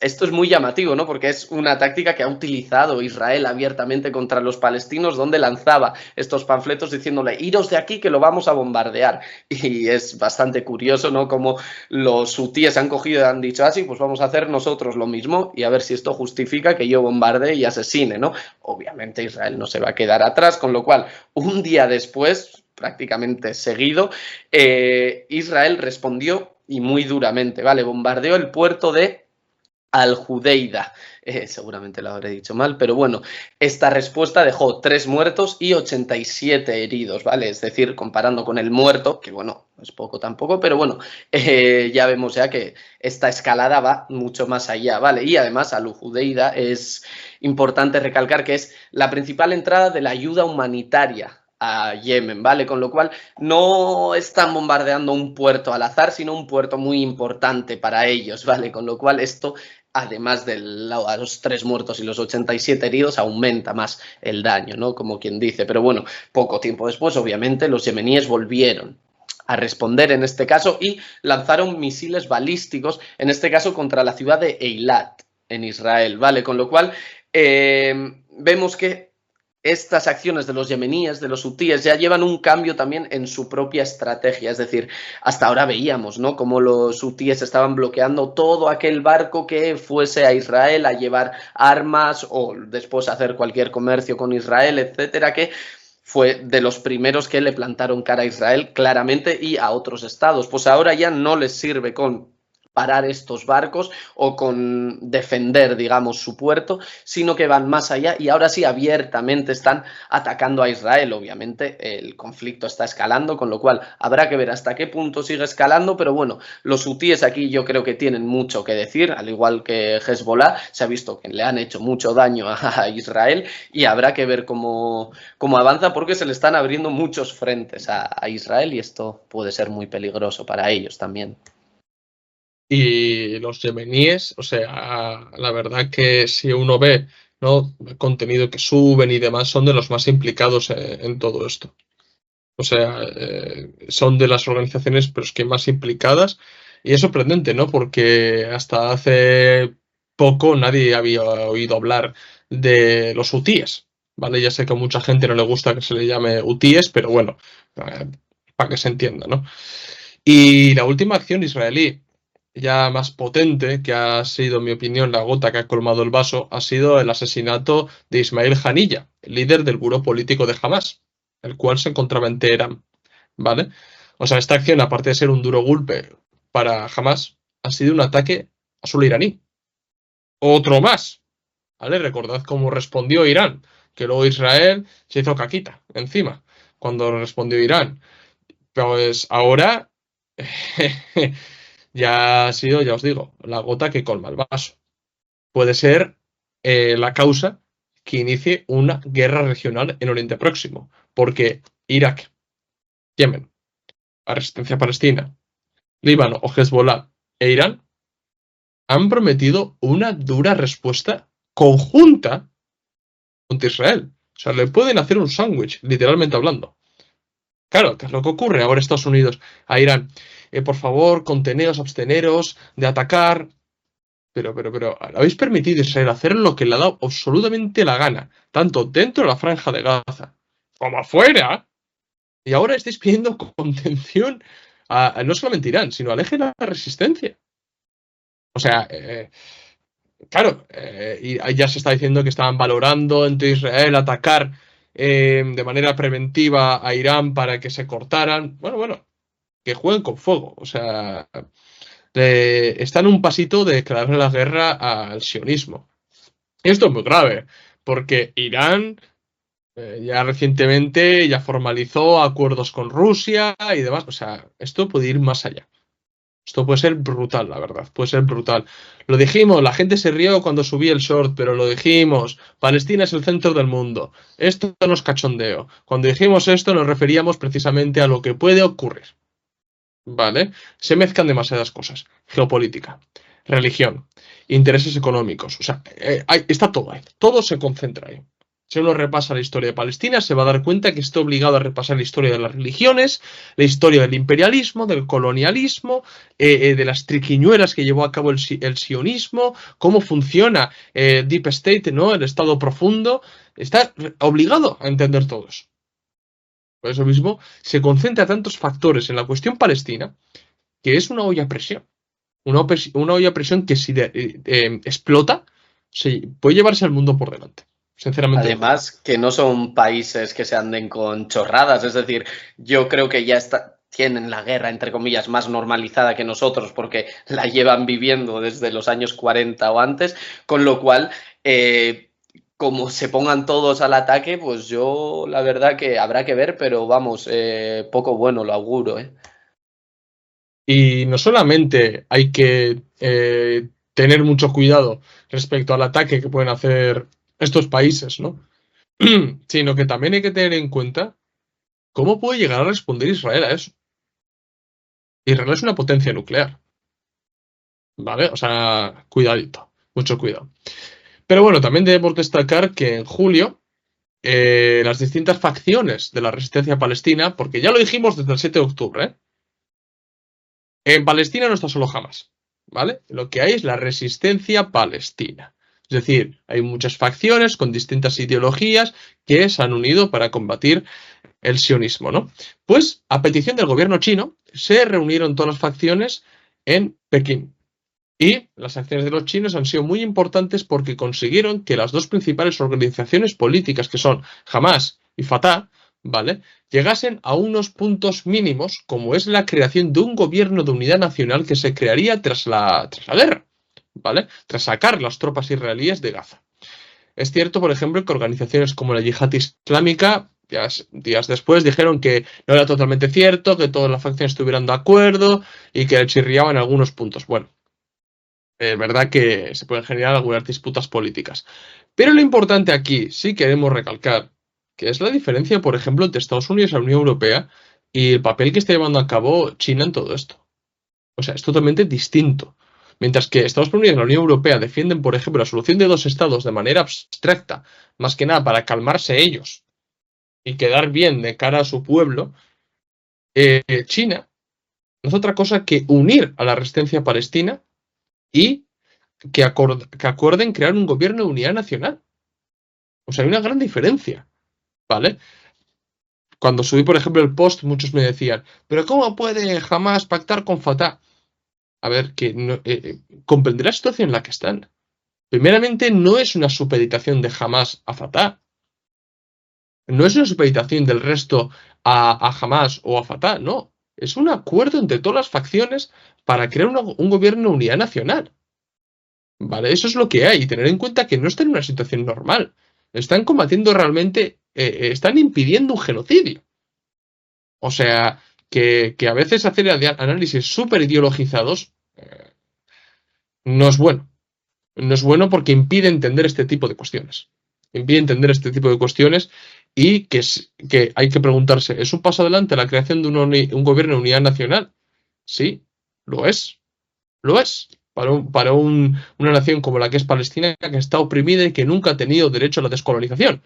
[SPEAKER 1] Esto es muy llamativo, ¿no? Porque es una táctica que ha utilizado Israel abiertamente contra los palestinos, donde lanzaba estos panfletos diciéndole, iros de aquí que lo vamos a bombardear. Y es bastante curioso, ¿no? Como los hutíes han cogido y han dicho, sí, pues vamos a hacer nosotros lo mismo y a ver si esto justifica que yo bombardee y asesine, ¿no? Obviamente Israel no se va a quedar atrás, con lo cual, un día después, prácticamente seguido, Israel respondió y muy duramente, ¿vale? Bombardeó el puerto de Al-Judeida. Seguramente lo habré dicho mal, pero bueno, esta respuesta dejó 3 muertos y 87 heridos, ¿vale? Es decir, comparando con el muerto, que bueno, no es poco tampoco, pero bueno, ya vemos ya que esta escalada va mucho más allá, ¿vale? Y además Al-Judeida es importante recalcar que es la principal entrada de la ayuda humanitaria a Yemen, ¿vale? Con lo cual no están bombardeando un puerto al azar, sino un puerto muy importante para ellos, ¿vale? Con lo cual esto, además de los 3 muertos y los 87 heridos, aumenta más el daño, ¿no? Como quien dice. Pero bueno, poco tiempo después, obviamente, los yemeníes volvieron a responder en este caso y lanzaron misiles balísticos, en este caso contra la ciudad de Eilat, en Israel, ¿vale? Con lo cual vemos que estas acciones de los yemeníes, de los hutíes, ya llevan un cambio también en su propia estrategia. Es decir, hasta ahora veíamos, ¿no?, cómo los hutíes estaban bloqueando todo aquel barco que fuese a Israel a llevar armas o después hacer cualquier comercio con Israel, etcétera, que fue de los primeros que le plantaron cara a Israel claramente y a otros estados. Pues ahora ya no les sirve con parar estos barcos o con defender, digamos, su puerto, sino que van más allá y ahora sí abiertamente están atacando a Israel. Obviamente el conflicto está escalando, con lo cual habrá que ver hasta qué punto sigue escalando, pero bueno, los hutíes aquí yo creo que tienen mucho que decir, al igual que Hezbollah, se ha visto que le han hecho mucho daño a Israel y habrá que ver cómo avanza porque se le están abriendo muchos frentes a Israel y esto puede ser muy peligroso para ellos también.
[SPEAKER 2] Y los yemeníes, o sea, la verdad que si uno ve, ¿no?, el contenido que suben y demás, son de los más implicados en todo esto. O sea, son de las organizaciones pero es que más implicadas. Y es sorprendente, ¿no? Porque hasta hace poco nadie había oído hablar de los hutíes, ¿vale? Ya sé que a mucha gente no le gusta que se le llame hutíes, pero bueno, para que se entienda, ¿no? Y la última acción israelí, ya más potente, que ha sido, en mi opinión, la gota que ha colmado el vaso, ha sido el asesinato de Ismail Haniyeh, líder del buró político de Hamas, el cual se encontraba en Teherán, ¿vale? O sea, esta acción, aparte de ser un duro golpe para Hamas, ha sido un ataque a suelo iraní. Otro más, ¿vale? Recordad cómo respondió Irán, que luego Israel se hizo caquita encima cuando respondió Irán. Pues ahora ya ha sido, ya os digo, la gota que colma el vaso. Puede ser la causa que inicie una guerra regional en Oriente Próximo, porque Irak, Yemen, la Resistencia Palestina, Líbano o Hezbollah e Irán han prometido una dura respuesta conjunta contra Israel. O sea, le pueden hacer un sándwich, literalmente hablando. Claro, ¿qué es lo que ocurre ahora Estados Unidos a Irán? Por favor, conteneos, absteneros de atacar. Pero, habéis permitido a Israel hacer lo que le ha dado absolutamente la gana, tanto dentro de la franja de Gaza como afuera, y ahora estáis pidiendo contención a no solamente Irán, sino al eje de la resistencia. O sea, claro, y ya se está diciendo que estaban valorando entre Israel atacar de manera preventiva a Irán para que se cortaran. Bueno, que jueguen con fuego. O sea, están un pasito de declararle la guerra al sionismo. Esto es muy grave, porque Irán ya recientemente ya formalizó acuerdos con Rusia y demás. O sea, esto puede ir más allá. Esto puede ser brutal, la verdad, puede ser brutal. Lo dijimos, la gente se rió cuando subí el short, pero lo dijimos. Palestina es el centro del mundo. Esto no es cachondeo. Cuando dijimos esto nos referíamos precisamente a lo que puede ocurrir. ¿Vale? Se mezclan demasiadas cosas. Geopolítica, religión, intereses económicos. O sea, está todo ahí. Todo se concentra ahí. Si uno repasa la historia de Palestina, se va a dar cuenta que está obligado a repasar la historia de las religiones, la historia del imperialismo, del colonialismo, de las triquiñuelas que llevó a cabo el sionismo, cómo funciona Deep State, ¿no? El Estado profundo. Está obligado a entender todo eso. Por eso mismo se concentra tantos factores en la cuestión palestina que es una olla a presión. Una olla a presión que si explota, puede llevarse al mundo por delante. Sinceramente lo creo.
[SPEAKER 1] Además, que no son países que se anden con chorradas, es decir, yo creo que ya tienen la guerra, entre comillas, más normalizada que nosotros porque la llevan viviendo desde los años 40 o antes, con lo cual, como se pongan todos al ataque, pues yo la verdad que habrá que ver, pero vamos, poco bueno lo auguro, ¿eh?
[SPEAKER 2] Y no solamente hay que tener mucho cuidado respecto al ataque que pueden hacer estos países, ¿no? Sino que también hay que tener en cuenta cómo puede llegar a responder Israel a eso. Israel es una potencia nuclear, ¿vale? O sea, cuidadito, mucho cuidado. Pero bueno, también debemos destacar que en julio las distintas facciones de la resistencia palestina, porque ya lo dijimos desde el 7 de octubre, ¿eh? En Palestina no está solo Hamas, ¿vale? Lo que hay es la resistencia palestina. Es decir, hay muchas facciones con distintas ideologías que se han unido para combatir el sionismo, ¿no? Pues a petición del gobierno chino se reunieron todas las facciones en Pekín. Y las acciones de los chinos han sido muy importantes porque consiguieron que las dos principales organizaciones políticas, que son Hamas y Fatah, ¿vale?, llegasen a unos puntos mínimos, como es la creación de un gobierno de unidad nacional que se crearía tras la guerra, ¿vale?, tras sacar las tropas israelíes de Gaza. Es cierto, por ejemplo, que organizaciones como la Yihad Islámica días después dijeron que no era totalmente cierto, que todas las facciones estuvieran de acuerdo y que chirriaban en algunos puntos. Bueno, es verdad que se pueden generar algunas disputas políticas. Pero lo importante aquí, sí queremos recalcar, que es la diferencia, por ejemplo, entre Estados Unidos y la Unión Europea y el papel que está llevando a cabo China en todo esto. O sea, es totalmente distinto. Mientras que Estados Unidos y la Unión Europea defienden, por ejemplo, la solución de dos estados de manera abstracta, más que nada para calmarse ellos y quedar bien de cara a su pueblo, China no es otra cosa que unir a la resistencia palestina y que acuerden crear un gobierno de unidad nacional. O sea, hay una gran diferencia, ¿vale? Cuando subí, por ejemplo, el post, muchos me decían, ¿pero cómo puede jamás pactar con Fatah? A ver, que no, comprender la situación en la que están. Primeramente, no es una supeditación de Hamas a Fatah. No es una supeditación del resto a Hamas o a Fatah, no. Es un acuerdo entre todas las facciones para crear un gobierno de unidad nacional. ¿Vale? Eso es lo que hay. Y tener en cuenta que no están en una situación normal. Están combatiendo realmente, están impidiendo un genocidio. O sea, que a veces hacer análisis súper ideologizados no es bueno. No es bueno porque impide entender este tipo de cuestiones. Impide entender este tipo de cuestiones y que hay que preguntarse, ¿es un paso adelante la creación de un gobierno de unidad nacional? Sí, lo es. Lo es. Una nación como la que es Palestina, que está oprimida y que nunca ha tenido derecho a la descolonización.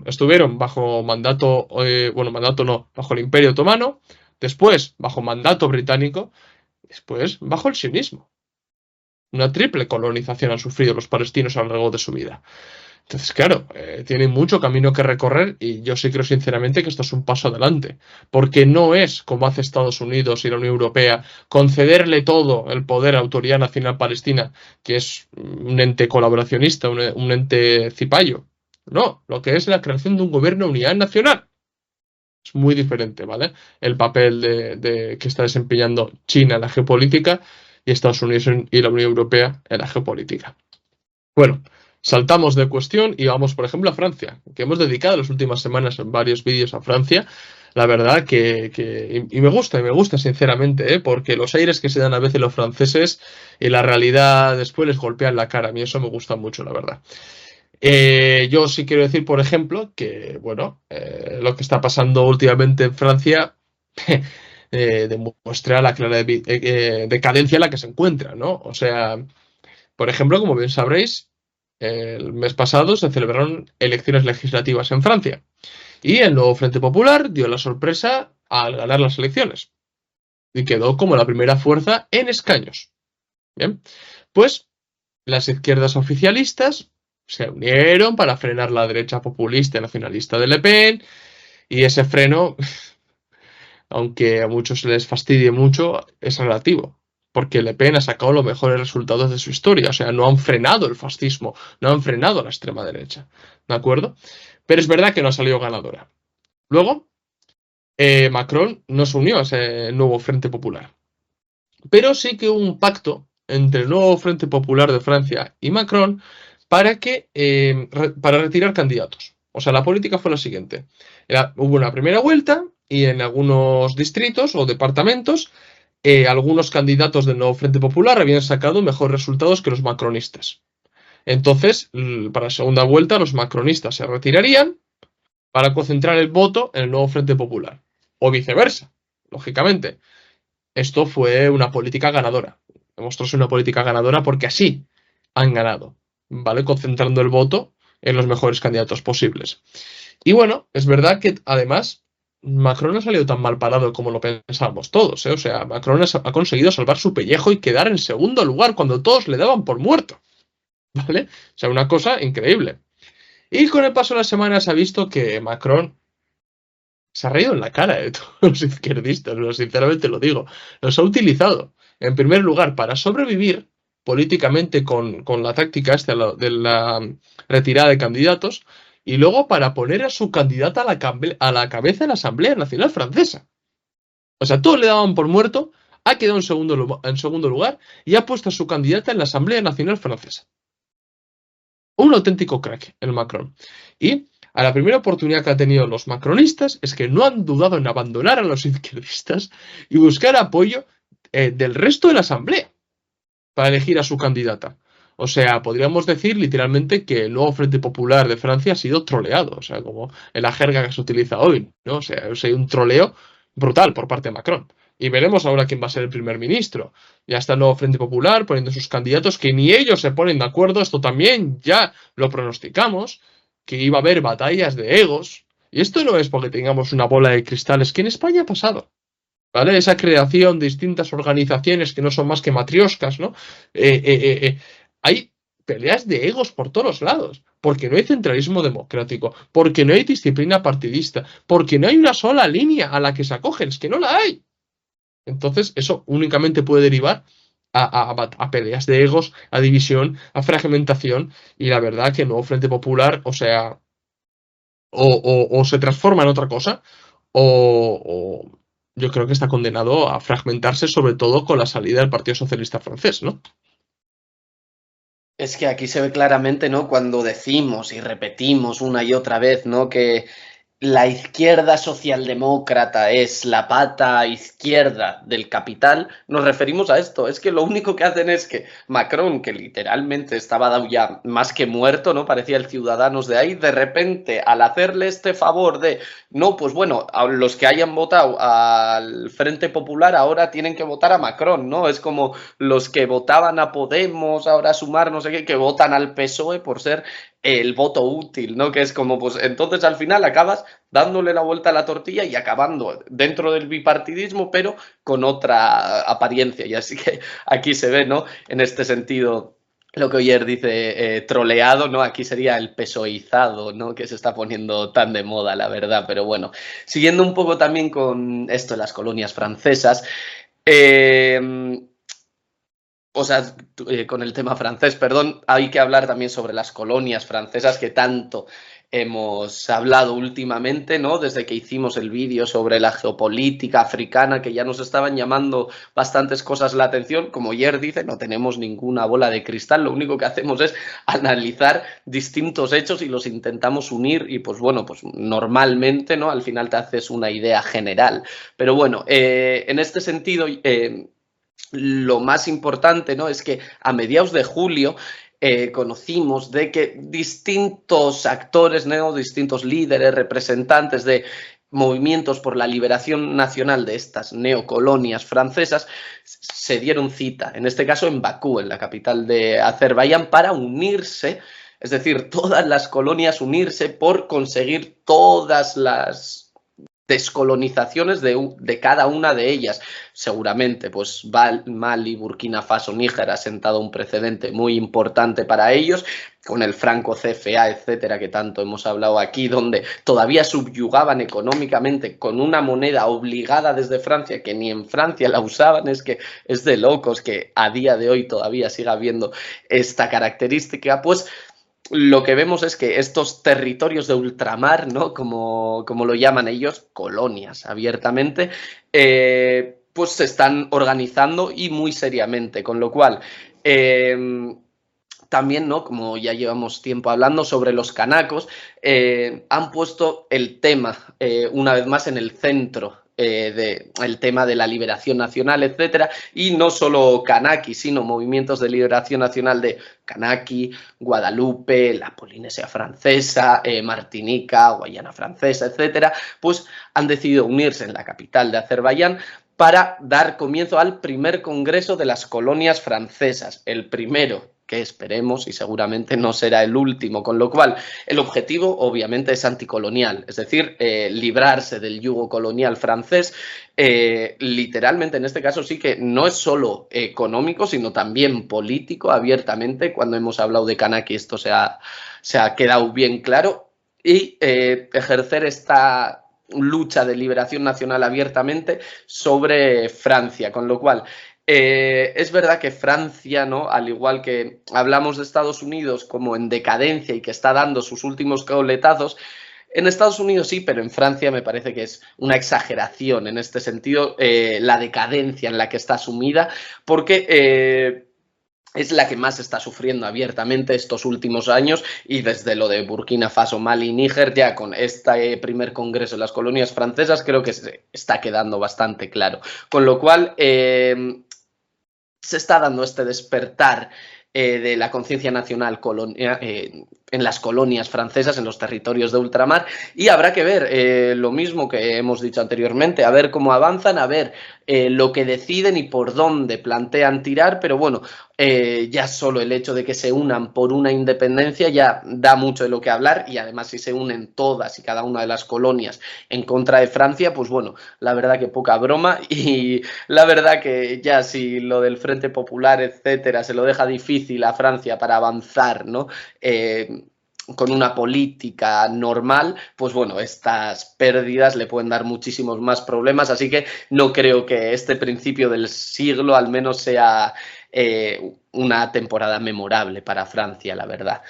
[SPEAKER 2] Estuvieron bajo mandato, bueno, mandato no, bajo el Imperio Otomano, después bajo mandato británico, después bajo el sionismo. Una triple colonización han sufrido los palestinos a lo largo de su vida. Entonces, claro, tienen mucho camino que recorrer y yo sí creo sinceramente que esto es un paso adelante, porque no es como hace Estados Unidos y la Unión Europea concederle todo el poder a la Autoridad Nacional Palestina, que es un ente colaboracionista, un ente cipayo. No, lo que es la creación de un gobierno de unidad nacional. Es muy diferente, ¿vale? El papel que está desempeñando China en la geopolítica y Estados Unidos y la Unión Europea en la geopolítica. Bueno, saltamos de cuestión y vamos, por ejemplo, a Francia, que hemos dedicado las últimas semanas en varios vídeos a Francia. La verdad y me gusta sinceramente, porque los aires que se dan a veces los franceses y la realidad después les golpean la cara. A mí eso me gusta mucho, la verdad. Yo sí quiero decir, por ejemplo, que bueno, lo que está pasando últimamente en Francia demuestra la clara decadencia en la que se encuentra, ¿no? O sea, por ejemplo, como bien sabréis, el mes pasado se celebraron elecciones legislativas en Francia y el nuevo Frente Popular dio la sorpresa al ganar las elecciones y quedó como la primera fuerza en escaños. Bien, pues las izquierdas oficialistas se unieron para frenar la derecha populista y nacionalista de Le Pen y ese freno, aunque a muchos les fastidie mucho, es relativo. Porque Le Pen ha sacado los mejores resultados de su historia. O sea, no han frenado el fascismo, no han frenado la extrema derecha. ¿De acuerdo? Pero es verdad que no ha salido ganadora. Luego, Macron no se unió a ese nuevo Frente Popular. Pero sí que hubo un pacto entre el nuevo Frente Popular de Francia y Macron para retirar candidatos. O sea, la política fue la siguiente. Hubo una primera vuelta y en algunos distritos o departamentos algunos candidatos del nuevo Frente Popular habían sacado mejores resultados que los macronistas. Entonces, para la segunda vuelta, los macronistas se retirarían para concentrar el voto en el nuevo Frente Popular. O viceversa, lógicamente. Esto fue una política ganadora. Demostró ser una política ganadora porque así han ganado, ¿vale? Concentrando el voto en los mejores candidatos posibles. Y bueno, es verdad que además Macron no ha salido tan mal parado como lo pensábamos todos, ¿eh? O sea, Macron ha conseguido salvar su pellejo y quedar en segundo lugar cuando todos le daban por muerto. ¿vale? O sea, una cosa increíble. Y con el paso de las semanas se ha visto que Macron se ha reído en la cara de todos los izquierdistas, sinceramente lo digo. Los ha utilizado, en primer lugar, para sobrevivir políticamente con la táctica esta de la retirada de candidatos, y luego para poner a su candidata a la cabeza de la Asamblea Nacional Francesa. O sea, todos le daban por muerto, ha quedado en segundo lugar y ha puesto a su candidata en la Asamblea Nacional Francesa. Un auténtico crack, el Macron. Y a la primera oportunidad que han tenido los macronistas es que no han dudado en abandonar a los izquierdistas y buscar apoyo del resto de la Asamblea para elegir a su candidata. O sea, podríamos decir literalmente que el nuevo Frente Popular de Francia ha sido troleado, o sea, como en la jerga que se utiliza hoy, ¿no? O sea, un troleo brutal por parte de Macron. Y veremos ahora quién va a ser el primer ministro. Ya está el nuevo Frente Popular poniendo sus candidatos, que ni ellos se ponen de acuerdo. Esto también ya lo pronosticamos, que iba a haber batallas de egos. Y esto no es porque tengamos una bola de cristal, es que en España ha pasado. ¿Vale? Esa creación de distintas organizaciones que no son más que matrioscas, ¿no? Hay peleas de egos por todos los lados, porque no hay centralismo democrático, porque no hay disciplina partidista, porque no hay una sola línea a la que se acogen, es que no la hay. Entonces, eso únicamente puede derivar a peleas de egos, a división, a fragmentación, y la verdad que el nuevo Frente Popular, o sea, o se transforma en otra cosa, o yo creo que está condenado a fragmentarse, sobre todo con la salida del Partido Socialista francés, ¿no?
[SPEAKER 1] Es que aquí se ve claramente, ¿no? Cuando decimos y repetimos una y otra vez, ¿no? Que la izquierda socialdemócrata es la pata izquierda del capital, nos referimos a esto. Es que lo único que hacen es que Macron, que literalmente estaba dado ya más que muerto, ¿no? Parecía el Ciudadanos de ahí, de repente, al hacerle este favor de, no, pues bueno, a los que hayan votado al Frente Popular ahora tienen que votar a Macron, ¿no? Es como los que votaban a Podemos, ahora a Sumar, no sé qué, que votan al PSOE por ser el voto útil, ¿no? Que es como, pues entonces al final acabas dándole la vuelta a la tortilla y acabando dentro del bipartidismo, pero con otra apariencia. Y así que aquí se ve, ¿no? En este sentido, lo que Oyer dice, troleado, ¿no? Aquí sería el pesoizado, ¿no? Que se está poniendo tan de moda, la verdad. Pero bueno, siguiendo un poco también con esto de las colonias francesas, eh, o sea, con el tema francés, perdón, hay que hablar también sobre las colonias francesas que tanto hemos hablado últimamente, ¿no? Desde que hicimos el vídeo sobre la geopolítica africana, que ya nos estaban llamando bastantes cosas la atención. Como ayer dice, no tenemos ninguna bola de cristal, lo único que hacemos es analizar distintos hechos y los intentamos unir y pues bueno, pues normalmente, ¿no? Al final te haces una idea general. Pero bueno, en este sentido, lo más importante, ¿no? Es que a mediados de julio conocimos de que distintos actores, ¿no? Distintos líderes, representantes de movimientos por la liberación nacional de estas neocolonias francesas se dieron cita, en este caso en Bakú, en la capital de Azerbaiyán, para unirse, es decir, todas las colonias unirse por conseguir todas las descolonizaciones de cada una de ellas. Seguramente, pues Mali, Burkina Faso, Níger ha sentado un precedente muy importante para ellos, con el franco CFA, etcétera, que tanto hemos hablado aquí, donde todavía subyugaban económicamente con una moneda obligada desde Francia, que ni en Francia la usaban. Es que es de locos que a día de hoy todavía siga habiendo esta característica. Pues lo que vemos es que estos territorios de ultramar, ¿no? Como lo llaman ellos, colonias abiertamente, pues se están organizando y muy seriamente, con lo cual también, ¿no? Como ya llevamos tiempo hablando sobre los canacos, han puesto el tema una vez más en el centro el tema de la liberación nacional, etcétera, y no solo Kanaki, sino movimientos de liberación nacional de Kanaki, Guadalupe, la Polinesia francesa, Martinica, Guayana francesa, etcétera, pues han decidido unirse en la capital de Azerbaiyán para dar comienzo al primer congreso de las colonias francesas, el primero que esperemos y seguramente no será el último, con lo cual el objetivo obviamente es anticolonial, es decir, librarse del yugo colonial francés, literalmente en este caso sí que no es solo económico, sino también político, abiertamente. Cuando hemos hablado de Kanaki esto se ha quedado bien claro, y ejercer esta lucha de liberación nacional abiertamente sobre Francia, con lo cual es verdad que Francia, ¿no? Al igual que hablamos de Estados Unidos como en decadencia y que está dando sus últimos coletazos, en Estados Unidos sí, pero en Francia me parece que es una exageración en este sentido, la decadencia en la que está sumida, porque es la que más está sufriendo abiertamente estos últimos años, y desde lo de Burkina Faso, Mali y Níger, ya con este primer congreso de las colonias francesas, creo que se está quedando bastante claro. Con lo cual, se está dando este despertar de la conciencia nacional en las colonias francesas, en los territorios de ultramar, y habrá que ver lo mismo que hemos dicho anteriormente, a ver cómo avanzan, a ver lo que deciden y por dónde plantean tirar, pero bueno, ya solo el hecho de que se unan por una independencia ya da mucho de lo que hablar, y además si se unen todas y cada una de las colonias en contra de Francia, pues bueno, la verdad que poca broma, y la verdad que ya si lo del Frente Popular, etcétera, se lo deja difícil a Francia para avanzar, ¿no? Con una política normal, pues bueno, estas pérdidas le pueden dar muchísimos más problemas, así que no creo que este principio del siglo al menos sea una temporada memorable para Francia, la verdad.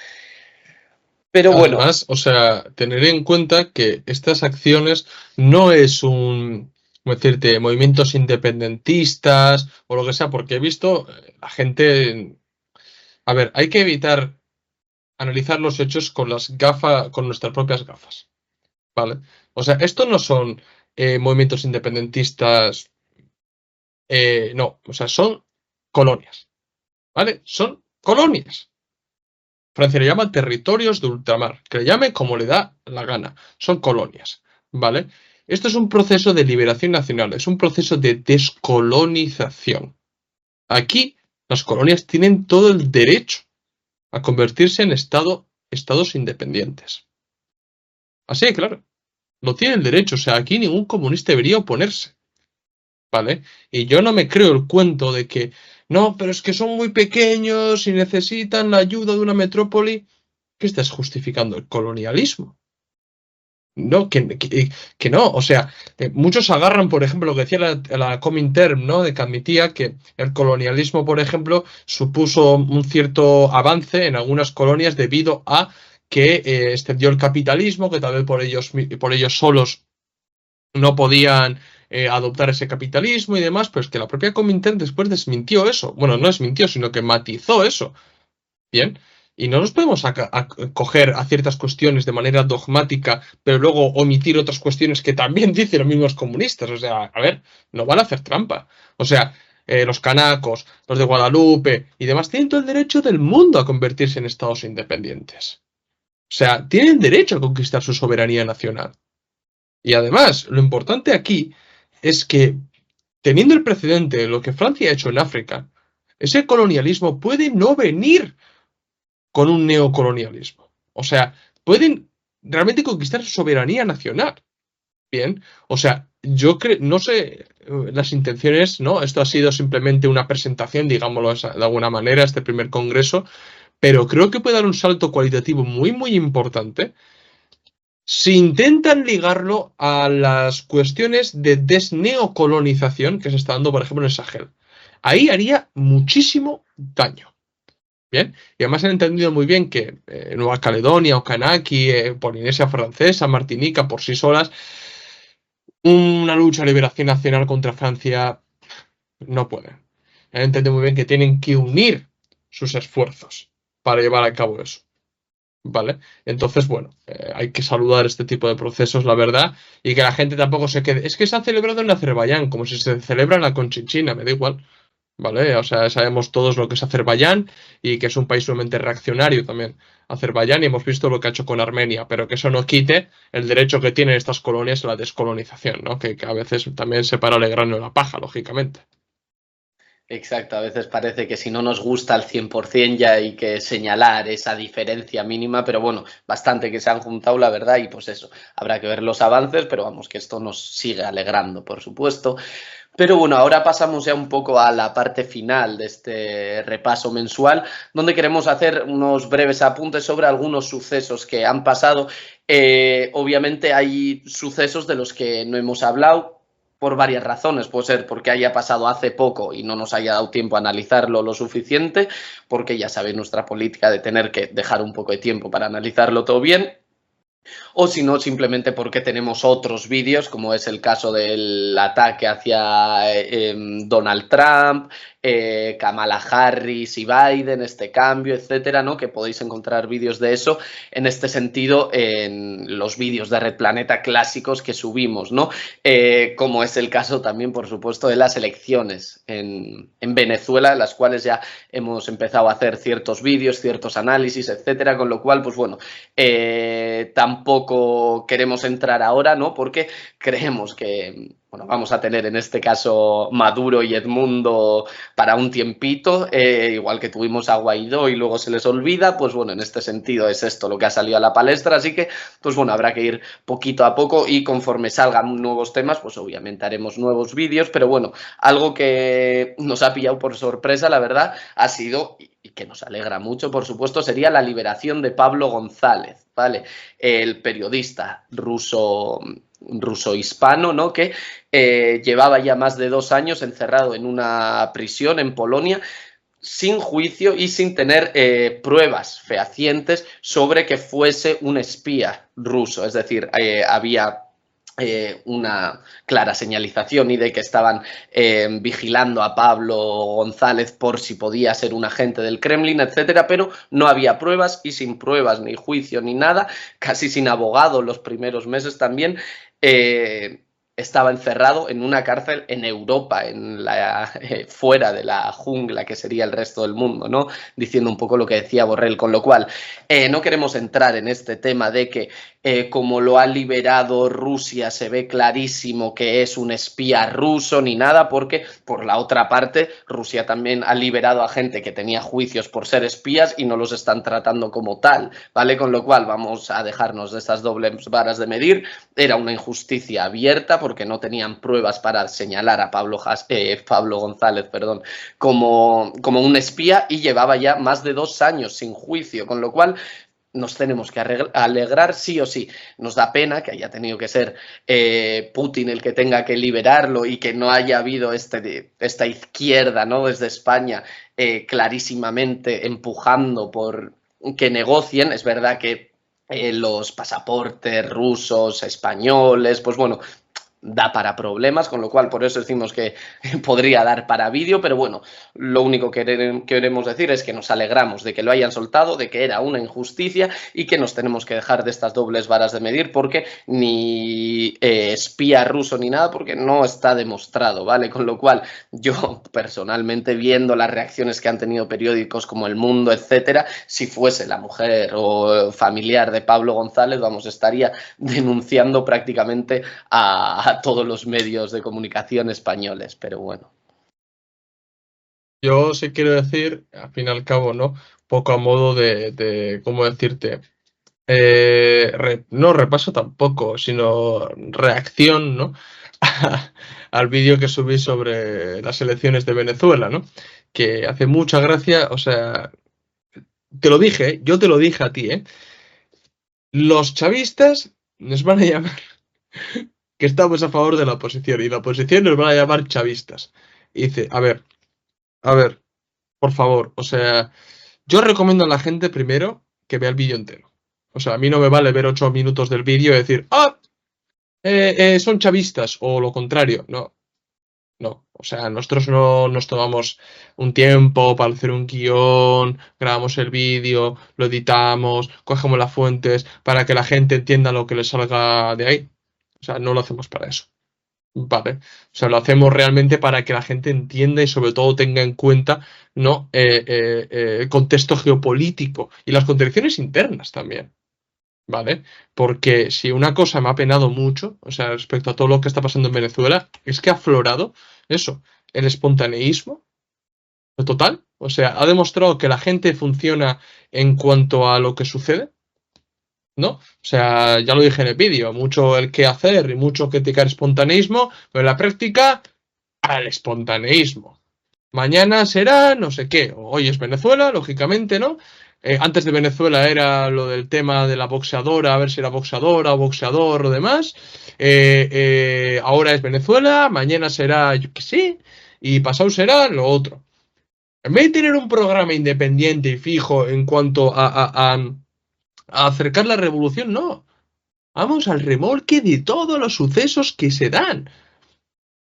[SPEAKER 1] Pero bueno.
[SPEAKER 2] Además, o sea, tener en cuenta que estas acciones no es ¿cómo decirte?, movimientos independentistas o lo que sea, porque he visto la gente. A ver, hay que evitar analizar los hechos con las gafas, con nuestras propias gafas, ¿vale? O sea, esto no son movimientos independentistas, no, o sea, son colonias, ¿vale? Son colonias. Francia le llama territorios de ultramar, que le llame como le da la gana. Son colonias, ¿vale? Esto es un proceso de liberación nacional, es un proceso de descolonización. Aquí las colonias tienen todo el derecho a convertirse en estados independientes. Así de claro, no tienen el derecho, o sea, aquí ningún comunista debería oponerse, ¿vale? Y yo no me creo el cuento de que, no, pero es que son muy pequeños y necesitan la ayuda de una metrópoli. ¿Qué estás justificando? ¿El colonialismo? No, que no, o sea, muchos agarran, por ejemplo, lo que decía la Comintern, ¿no? De que admitía que el colonialismo, por ejemplo, supuso un cierto avance en algunas colonias debido a que extendió el capitalismo, que tal vez por ellos solos no podían adoptar ese capitalismo y demás, pues que la propia Comintern después desmintió eso. Bueno, no desmintió, sino que matizó eso. Bien. Y no nos podemos coger a ciertas cuestiones de manera dogmática, pero luego omitir otras cuestiones que también dicen los mismos comunistas. O sea, a ver, no van a hacer trampa. O sea, los canacos, los de Guadalupe y demás tienen todo el derecho del mundo a convertirse en estados independientes. O sea, tienen derecho a conquistar su soberanía nacional. Y además, lo importante aquí es que, teniendo el precedente de lo que Francia ha hecho en África, ese colonialismo puede no venir con un neocolonialismo. O sea, pueden realmente conquistar su soberanía nacional. Bien, o sea, yo creo, no sé las intenciones, ¿no? Esto ha sido simplemente una presentación, digámoslo de alguna manera, este primer congreso, pero creo que puede dar un salto cualitativo muy, muy importante si intentan ligarlo a las cuestiones de desneocolonización que se está dando, por ejemplo, en el Sahel. Ahí haría muchísimo daño. Bien, y además han entendido muy bien que Nueva Caledonia o Kanaki, Polinesia Francesa, Martinica, por sí solas, una lucha de liberación nacional contra Francia no pueden. Han entendido muy bien que tienen que unir sus esfuerzos para llevar a cabo eso. ¿Vale? Entonces, bueno, hay que saludar este tipo de procesos, la verdad, y que la gente tampoco se quede. Es que se ha celebrado en Azerbaiyán, como si se celebra en la Conchinchina, me da igual. ¿Vale? O sea, sabemos todos lo que es Azerbaiyán y que es un país sumamente reaccionario también. Azerbaiyán, y hemos visto lo que ha hecho con Armenia, pero que eso no quite el derecho que tienen estas colonias a la descolonización, ¿no? Que a veces también separa el grano de la paja, lógicamente.
[SPEAKER 1] Exacto, a veces parece que si no nos gusta al 100% ya hay que señalar esa diferencia mínima, pero bueno, bastante que se han juntado, la verdad, y pues eso, habrá que ver los avances, pero vamos, que esto nos sigue alegrando, por supuesto. Pero bueno, ahora pasamos ya un poco a la parte final de este repaso mensual, donde queremos hacer unos breves apuntes sobre algunos sucesos que han pasado. Obviamente hay sucesos de los que no hemos hablado por varias razones. Puede ser porque haya pasado hace poco y no nos haya dado tiempo a analizarlo lo suficiente, porque ya sabéis nuestra política de tener que dejar un poco de tiempo para analizarlo todo bien, o si no, simplemente porque tenemos otros vídeos, como es el caso del ataque hacia Donald Trump, Kamala Harris y Biden, este cambio, etcétera, ¿no? Que podéis encontrar vídeos de eso en este sentido en los vídeos de Red Planeta clásicos que subimos, ¿no? Como es el caso también, por supuesto, de las elecciones en Venezuela, en las cuales ya hemos empezado a hacer ciertos vídeos, ciertos análisis, etcétera, con lo cual, pues bueno, tampoco queremos entrar ahora, ¿no? Porque creemos que, bueno, vamos a tener en este caso Maduro y Edmundo para un tiempito, igual que tuvimos a Guaidó y luego se les olvida, pues bueno, en este sentido es esto lo que ha salido a la palestra, así que, pues bueno, habrá que ir poquito a poco y conforme salgan nuevos temas, pues obviamente haremos nuevos vídeos, pero bueno, algo que nos ha pillado por sorpresa, la verdad, ha sido, y que nos alegra mucho, por supuesto, sería la liberación de Pablo González, ¿vale? El periodista ruso-hispano, ¿no? Que llevaba ya más de 2 años encerrado en una prisión en Polonia sin juicio y sin tener pruebas fehacientes sobre que fuese un espía ruso. Es decir, había una clara señalización y de que estaban vigilando a Pablo González por si podía ser un agente del Kremlin, etcétera, pero no había pruebas y sin pruebas ni juicio ni nada, casi sin abogado los primeros meses también, estaba encerrado en una cárcel en Europa, fuera de la jungla que sería el resto del mundo, ¿no? Diciendo un poco lo que decía Borrell, con lo cual no queremos entrar en este tema de que como lo ha liberado Rusia se ve clarísimo que es un espía ruso ni nada, porque por la otra parte Rusia también ha liberado a gente que tenía juicios por ser espías y no los están tratando como tal, ¿vale? Con lo cual vamos a dejarnos de estas dobles varas de medir. Era una injusticia abierta porque no tenían pruebas para señalar a Pablo González, perdón, como un espía y llevaba ya más de 2 años sin juicio, con lo cual nos tenemos que alegrar sí o sí. Nos da pena que haya tenido que ser Putin el que tenga que liberarlo y que no haya habido esta izquierda, ¿no? Desde España clarísimamente empujando por que negocien. Es verdad que los pasaportes rusos, españoles, pues bueno, da para problemas, con lo cual por eso decimos que podría dar para vídeo, pero bueno, lo único que queremos decir es que nos alegramos de que lo hayan soltado, de que era una injusticia y que nos tenemos que dejar de estas dobles varas de medir porque ni espía ruso ni nada, porque no está demostrado, ¿vale? Con lo cual yo personalmente viendo las reacciones que han tenido periódicos como El Mundo, etcétera, si fuese la mujer o familiar de Pablo González, vamos, estaría denunciando prácticamente a todos los medios de comunicación españoles, pero bueno.
[SPEAKER 2] Yo sí quiero decir, al fin y al cabo, ¿no? Poco a modo de ¿cómo decirte? No repaso tampoco, sino reacción, ¿no? Al vídeo que subí sobre las elecciones de Venezuela, ¿no? Que hace mucha gracia, o sea, te lo dije, yo te lo dije a ti, ¿eh? Los chavistas nos van a llamar que estamos a favor de la oposición y la oposición nos van a llamar chavistas. Y dice, a ver, por favor, o sea, yo recomiendo a la gente primero que vea el vídeo entero. O sea, a mí no me vale ver 8 minutos del vídeo y decir, son chavistas, o lo contrario. No, no. O sea, nosotros no nos tomamos un tiempo para hacer un guión, grabamos el vídeo, lo editamos, cogemos las fuentes para que la gente entienda lo que le salga de ahí. O sea, no lo hacemos para eso. Vale. O sea, lo hacemos realmente para que la gente entienda y sobre todo tenga en cuenta, ¿no? El contexto geopolítico y las contradicciones internas también. ¿Vale? Porque si una cosa me ha penado mucho, o sea, respecto a todo lo que está pasando en Venezuela, es que ha aflorado eso, el espontaneísmo, total. O sea, ha demostrado que la gente funciona en cuanto a lo que sucede, ¿no? O sea, ya lo dije en el vídeo, mucho el qué hacer y mucho criticar espontaneísmo, pero en la práctica, al espontaneísmo. Mañana será no sé qué. Hoy es Venezuela, lógicamente, ¿no? Antes de Venezuela era lo del tema de la boxeadora, a ver si era boxeadora o boxeador o demás. Ahora es Venezuela, mañana será yo qué sé, y pasado será lo otro. En vez de tener un programa independiente y fijo en cuanto a acercar la revolución, no. Vamos al remolque de todos los sucesos que se dan.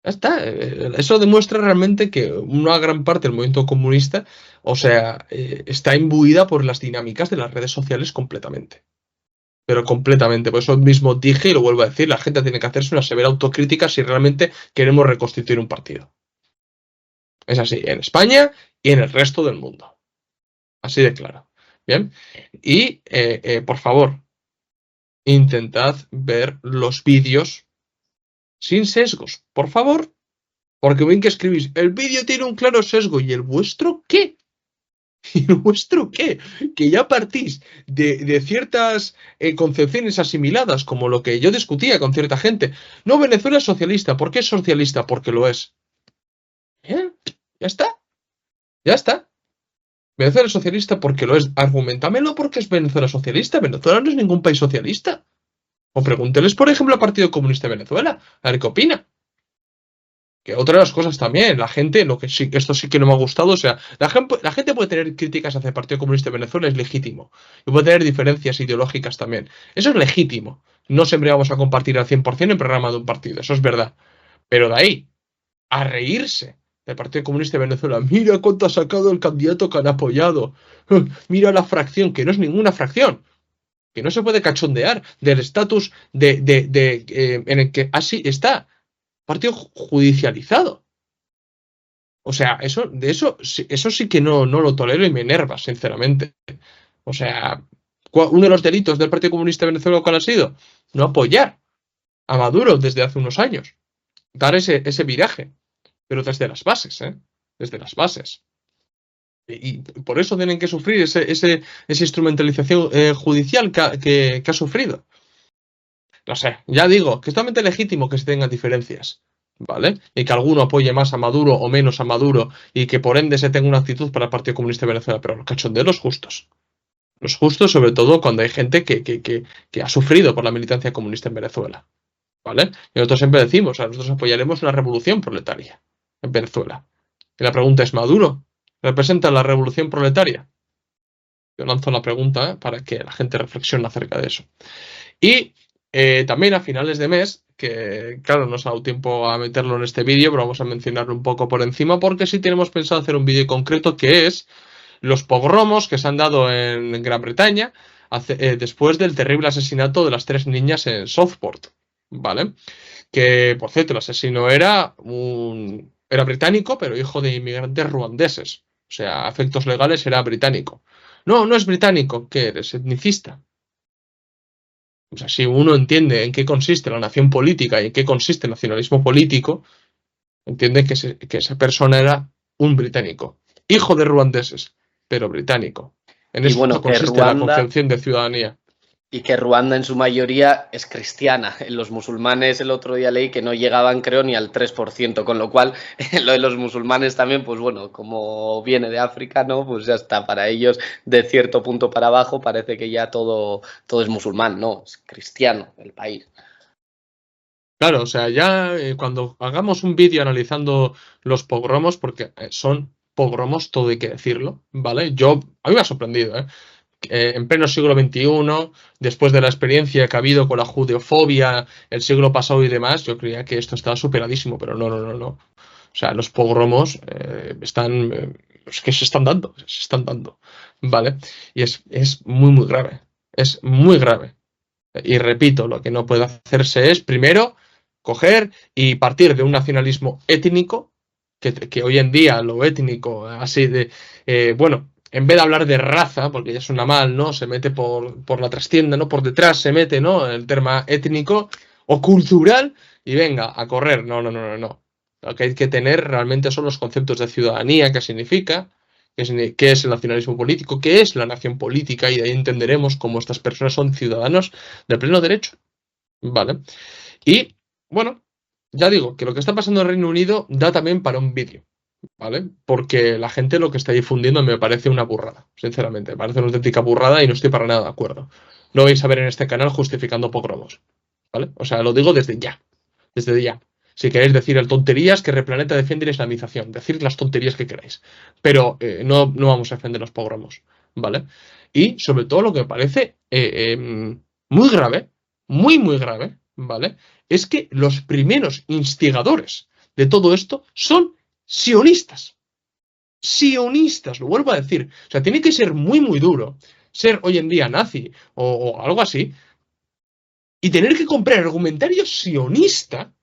[SPEAKER 2] Ya está. Eso demuestra realmente que una gran parte del movimiento comunista, o sea, está imbuida por las dinámicas de las redes sociales completamente. Pero completamente. Por eso mismo dije y lo vuelvo a decir, la gente tiene que hacerse una severa autocrítica si realmente queremos reconstituir un partido. Es así, en España y en el resto del mundo. Así de claro. Bien. Y, por favor, intentad ver los vídeos sin sesgos, por favor. Porque ven que escribís, el vídeo tiene un claro sesgo. ¿Y el vuestro qué? ¿Y el vuestro qué? Que ya partís de ciertas concepciones asimiladas, como lo que yo discutía con cierta gente. No, Venezuela es socialista. ¿Por qué es socialista? Porque lo es. ¿Eh? Ya está. Ya está. Venezuela es socialista porque lo es. Argumentámelo porque es Venezuela socialista. Venezuela no es ningún país socialista. O pregúnteles, por ejemplo, al Partido Comunista de Venezuela. A ver qué opina. Que otra de las cosas también, la gente, lo que sí, esto sí que no me ha gustado, o sea, la gente puede tener críticas hacia el Partido Comunista de Venezuela, es legítimo. Y puede tener diferencias ideológicas también. Eso es legítimo. No siempre vamos a compartir al 100% el programa de un partido, eso es verdad. Pero de ahí, a reírse del Partido Comunista de Venezuela, mira cuánto ha sacado el candidato que han apoyado. Mira la fracción, que no es ninguna fracción. Que no se puede cachondear del estatus en el que así está. Partido judicializado. O sea, eso sí que no lo tolero y me enerva, sinceramente. O sea, uno de los delitos del Partido Comunista de Venezuela, ¿cuál ha sido? No apoyar a Maduro desde hace unos años. Dar ese viraje. Pero desde las bases, ¿eh? Desde las bases. Y por eso tienen que sufrir esa instrumentalización judicial que ha sufrido. No sé, ya digo, que es totalmente legítimo que se tengan diferencias. ¿Vale? Y que alguno apoye más a Maduro o menos a Maduro y que por ende se tenga una actitud para el Partido Comunista de Venezuela, pero los cachondeos los justos. Los justos, sobre todo cuando hay gente que ha sufrido por la militancia comunista en Venezuela. ¿Vale? Y nosotros siempre decimos, nosotros apoyaremos una revolución proletaria en Venezuela. Y la pregunta es, ¿Maduro representa la revolución proletaria? Yo lanzo la pregunta para que la gente reflexione acerca de eso. Y también a finales de mes, que claro, no nos ha dado tiempo a meterlo en este vídeo, pero vamos a mencionarlo un poco por encima, porque sí tenemos pensado hacer un vídeo concreto que es los pogromos que se han dado en Gran Bretaña después del terrible asesinato de las 3 niñas en Southport, ¿vale? Que, por cierto, el asesino era británico, pero hijo de inmigrantes ruandeses. O sea, a efectos legales era británico. No, no es británico. ¿Qué eres? Etnicista. O sea, si uno entiende en qué consiste la nación política y en qué consiste el nacionalismo político, entiende que esa persona era un británico, hijo de ruandeses, pero británico. En
[SPEAKER 1] Y
[SPEAKER 2] eso
[SPEAKER 1] bueno, que
[SPEAKER 2] consiste la
[SPEAKER 1] Ruanda,
[SPEAKER 2] concepción de ciudadanía.
[SPEAKER 1] y que Ruanda en su mayoría es cristiana. Los musulmanes el otro día leí que no llegaban, creo, ni al 3%, con lo cual lo de los musulmanes también, pues bueno, como viene de África, ¿no? Pues ya está, para ellos de cierto punto para abajo parece que ya todo es musulmán, no, es cristiano el país.
[SPEAKER 2] Claro, o sea, ya cuando hagamos un vídeo analizando los pogromos, porque son pogromos, todo hay que decirlo, ¿vale? A mí me ha sorprendido, ¿eh? En pleno siglo XXI, después de la experiencia que ha habido con la judeofobia el siglo pasado y demás, yo creía que esto estaba superadísimo, pero no, no, no, no. O sea, los pogromos es que se están dando, ¿vale? Y es muy, muy grave, es muy grave. Y repito, lo que no puede hacerse es, primero, coger y partir de un nacionalismo étnico, que hoy en día lo étnico, así de, bueno, en vez de hablar de raza, porque ya suena mal, ¿no? Se mete por la trastienda, ¿no? Por detrás se mete, ¿no? El tema étnico o cultural y venga, a correr. No, no, no, no, no. Lo que hay que tener realmente son los conceptos de ciudadanía, qué significa, qué es el nacionalismo político, qué es la nación política, y de ahí entenderemos cómo estas personas son ciudadanos de pleno derecho. ¿Vale? Y, bueno, ya digo que lo que está pasando en el Reino Unido da también para un vídeo, ¿vale? Porque la gente lo que está difundiendo me parece una burrada, sinceramente. Me parece una auténtica burrada y no estoy para nada de acuerdo. No vais a ver en este canal justificando pogromos, ¿vale? O sea, lo digo desde ya. Desde ya. Si queréis decir el tonterías que Replaneta defiende la islamización, decir las tonterías que queráis. Pero no vamos a defender los pogromos, ¿vale? Y sobre todo lo que me parece muy grave, muy grave, ¿vale? Es que los primeros instigadores de todo esto son sionistas. Sionistas, lo vuelvo a decir. O sea, tiene que ser muy duro ser hoy en día nazi o algo así y tener que comprar argumentario sionista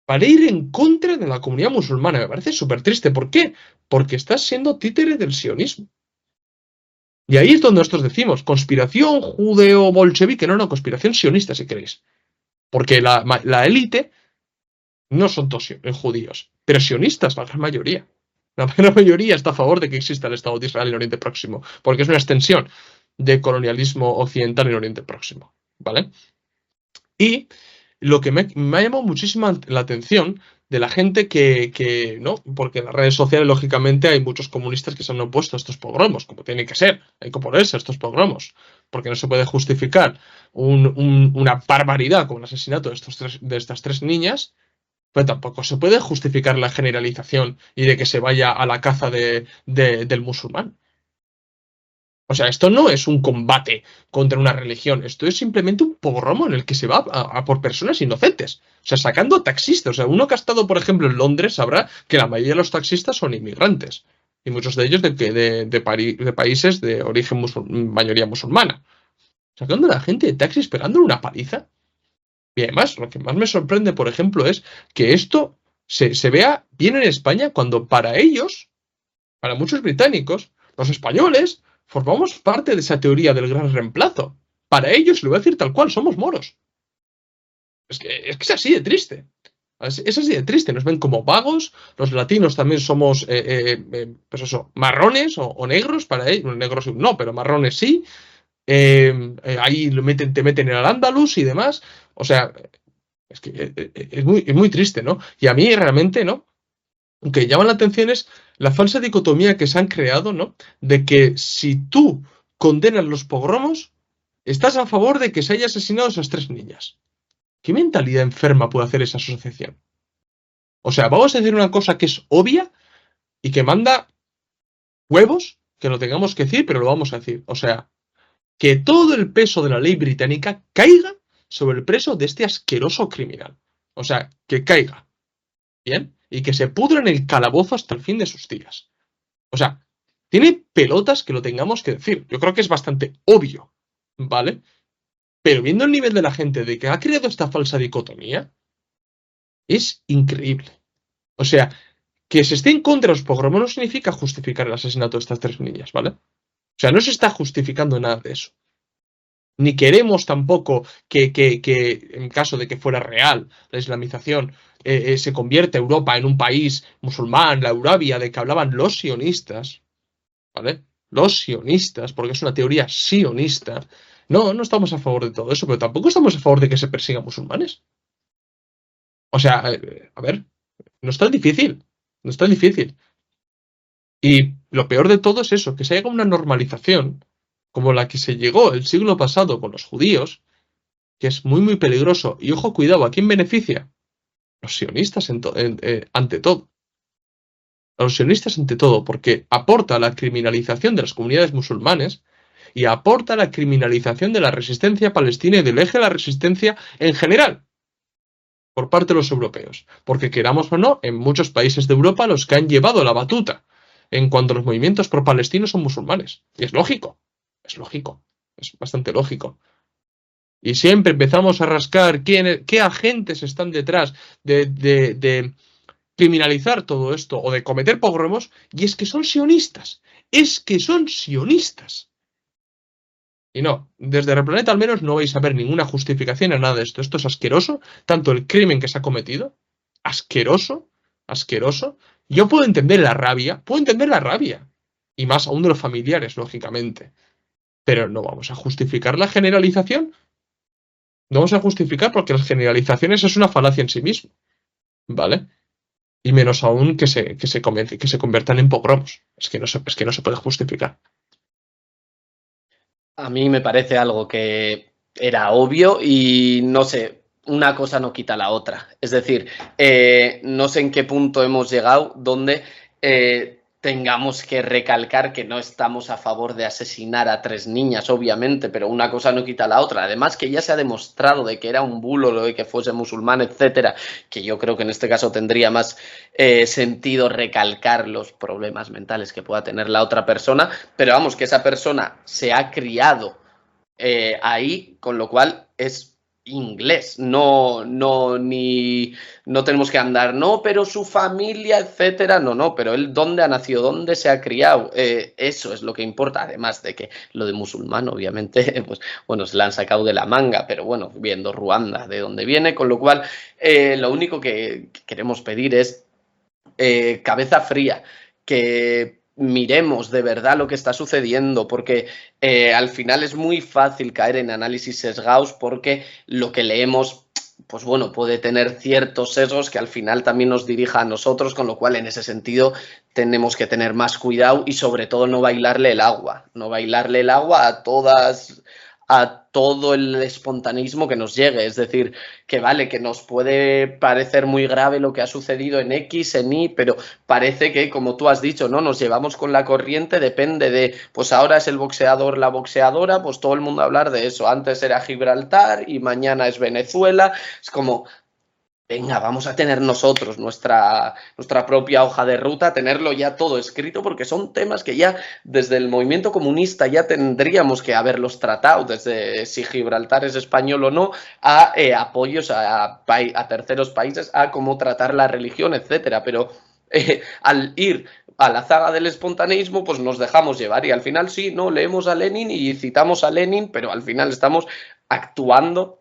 [SPEAKER 2] para ir en contra de la comunidad musulmana. Me parece súper triste. ¿Por qué? Porque estás siendo títere del sionismo. Y ahí es donde nosotros decimos, conspiración judeo-bolchevique, no, conspiración sionista, si queréis. Porque la élite no son todos judíos, pero sionistas, la gran mayoría. La gran mayoría está a favor de que exista el Estado de Israel en Oriente Próximo, porque es una extensión de colonialismo occidental en Oriente Próximo. ¿Vale? Y lo que me ha llamado muchísimo la atención de la gente que, ¿no? Porque en las redes sociales, lógicamente, hay muchos comunistas que se han opuesto a estos pogromos, como tiene que ser, hay que oponerse a estos pogromos, porque no se puede justificar una barbaridad como el asesinato de estas tres niñas, pero tampoco se puede justificar la generalización y de que se vaya a la caza del musulmán. O sea, esto no es un combate contra una religión, esto es simplemente un pogromo en el que se va a por personas inocentes. O sea, sacando a taxistas. O sea, uno que ha estado, por ejemplo, en Londres sabrá que la mayoría de los taxistas son inmigrantes. Y muchos de ellos de países de origen mayoría musulmana. Sacando a la gente de taxi esperando una paliza. Y además, lo que más me sorprende, por ejemplo, es que esto se vea bien en España cuando para ellos, para muchos británicos, los españoles formamos parte de esa teoría del gran reemplazo. Para ellos, lo voy a decir tal cual, somos moros. Es que es así de triste. Es así de triste. Nos ven como vagos. Los latinos también somos, pues eso, marrones o negros para ellos. Negros no, pero marrones sí. Ahí te meten en el Andalus y demás. O sea, es que es muy triste, ¿no? Y a mí realmente, ¿no? Aunque llama la atención es la falsa dicotomía que se han creado, ¿no? De que si tú condenas los pogromos, estás a favor de que se haya asesinado a esas tres niñas. ¿Qué mentalidad enferma puede hacer esa asociación? O sea, vamos a decir una cosa que es obvia y que manda huevos, que lo tengamos que decir, pero lo vamos a decir. O sea, que todo el peso de la ley británica caiga sobre el peso de este asqueroso criminal. O sea, que caiga. ¿Bien? Y que se pudra en el calabozo hasta el fin de sus días. O sea, tiene pelotas que lo tengamos que decir. Yo creo que es bastante obvio, ¿vale? Pero viendo el nivel de la gente de que ha creado esta falsa dicotomía, es increíble. O sea, que se esté en contra de los pogromos no significa justificar el asesinato de estas tres niñas, ¿vale? O sea, no se está justificando nada de eso. Ni queremos tampoco que en caso de que fuera real la islamización, se convierta Europa en un país musulmán, la Eurabia de que hablaban los sionistas, ¿vale? Los sionistas, porque es una teoría sionista. No, no estamos a favor de todo eso, pero tampoco estamos a favor de que se persigan musulmanes. O sea, a ver, no es tan difícil, no es tan difícil. Y lo peor de todo es eso, que se haga una normalización como la que se llegó el siglo pasado con los judíos, que es muy peligroso. Y ojo, cuidado, ¿a quién beneficia? Los sionistas ante todo. A los sionistas ante todo, porque aporta la criminalización de las comunidades musulmanes y aporta la criminalización de la resistencia palestina y del eje de la resistencia en general por parte de los europeos. Porque queramos o no, en muchos países de Europa los que han llevado la batuta en cuanto a los movimientos pro-palestinos son musulmanes. Y es lógico, es bastante lógico. Y siempre empezamos a rascar qué agentes están detrás de criminalizar todo esto o de cometer pogromos, y es que son sionistas. Es que son sionistas. Y no, desde Replaneta al menos no vais a ver ninguna justificación a nada de esto. Esto es asqueroso, tanto el crimen que se ha cometido, asqueroso, asqueroso, yo puedo entender la rabia, y más aún de los familiares, lógicamente, pero no vamos a justificar la generalización, no vamos a justificar porque las generalizaciones es una falacia en sí mismo, ¿vale? Y menos aún que se conviertan en pogromos, es que no se puede justificar.
[SPEAKER 1] A mí me parece algo que era obvio y no sé, una cosa no quita la otra. Es decir, no sé en qué punto hemos llegado donde tengamos que recalcar que no estamos a favor de asesinar a 3 niñas, obviamente, pero una cosa no quita la otra. Además que ya se ha demostrado de que era un bulo lo de que fuese musulmán, etcétera, que yo creo que en este caso tendría más sentido recalcar los problemas mentales que pueda tener la otra persona, pero vamos, que esa persona se ha criado ahí, con lo cual es inglés, no tenemos que andar, no, pero su familia, etcétera, no, pero él dónde ha nacido, dónde se ha criado, eso es lo que importa, además de que lo de musulmán, obviamente, pues bueno, se la han sacado de la manga, pero bueno, viendo Ruanda de dónde viene, con lo cual lo único que queremos pedir es cabeza fría, que miremos de verdad lo que está sucediendo, porque al final es muy fácil caer en análisis sesgados porque lo que leemos, pues bueno, puede tener ciertos sesgos que al final también nos dirija a nosotros, con lo cual en ese sentido tenemos que tener más cuidado y sobre todo no bailarle el agua a todo el espontaneismo que nos llegue, es decir, que vale, que nos puede parecer muy grave lo que ha sucedido en X, en Y, pero parece que, como tú has dicho, ¿no? Nos llevamos con la corriente, depende de, pues ahora es el boxeador, la boxeadora, pues todo el mundo a hablar de eso, antes era Gibraltar y mañana es Venezuela, es como, venga, vamos a tener nosotros nuestra propia hoja de ruta, tenerlo ya todo escrito, porque son temas que ya desde el movimiento comunista ya tendríamos que haberlos tratado, desde si Gibraltar es español o no, a apoyos a terceros países, a cómo tratar la religión, etcétera. Pero al ir a la zaga del espontaneísmo, pues nos dejamos llevar y al final sí, no, leemos a Lenin y citamos a Lenin, pero al final estamos actuando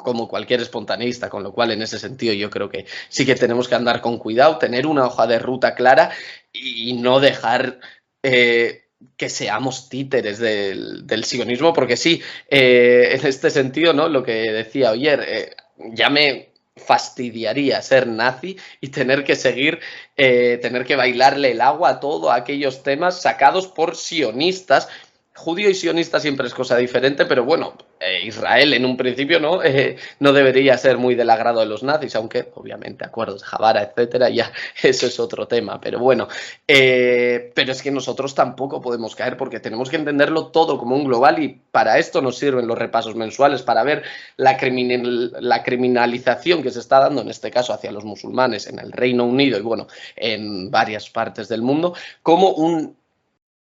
[SPEAKER 1] como cualquier espontaneista, con lo cual en ese sentido yo creo que sí que tenemos que andar con cuidado, tener una hoja de ruta clara y no dejar que seamos títeres del sionismo, porque sí, en este sentido, ¿no? Lo que decía ayer, ya me fastidiaría ser nazi y tener que seguir, tener que bailarle el agua a todos aquellos temas sacados por sionistas. Judío y sionista siempre es cosa diferente, pero bueno, Israel en un principio no debería ser muy del agrado de los nazis, aunque obviamente acuerdos de Javara, etcétera, ya eso es otro tema, pero bueno, pero es que nosotros tampoco podemos caer porque tenemos que entenderlo todo como un global y para esto nos sirven los repasos mensuales, para ver la criminalización que se está dando, en este caso hacia los musulmanes en el Reino Unido y bueno, en varias partes del mundo, como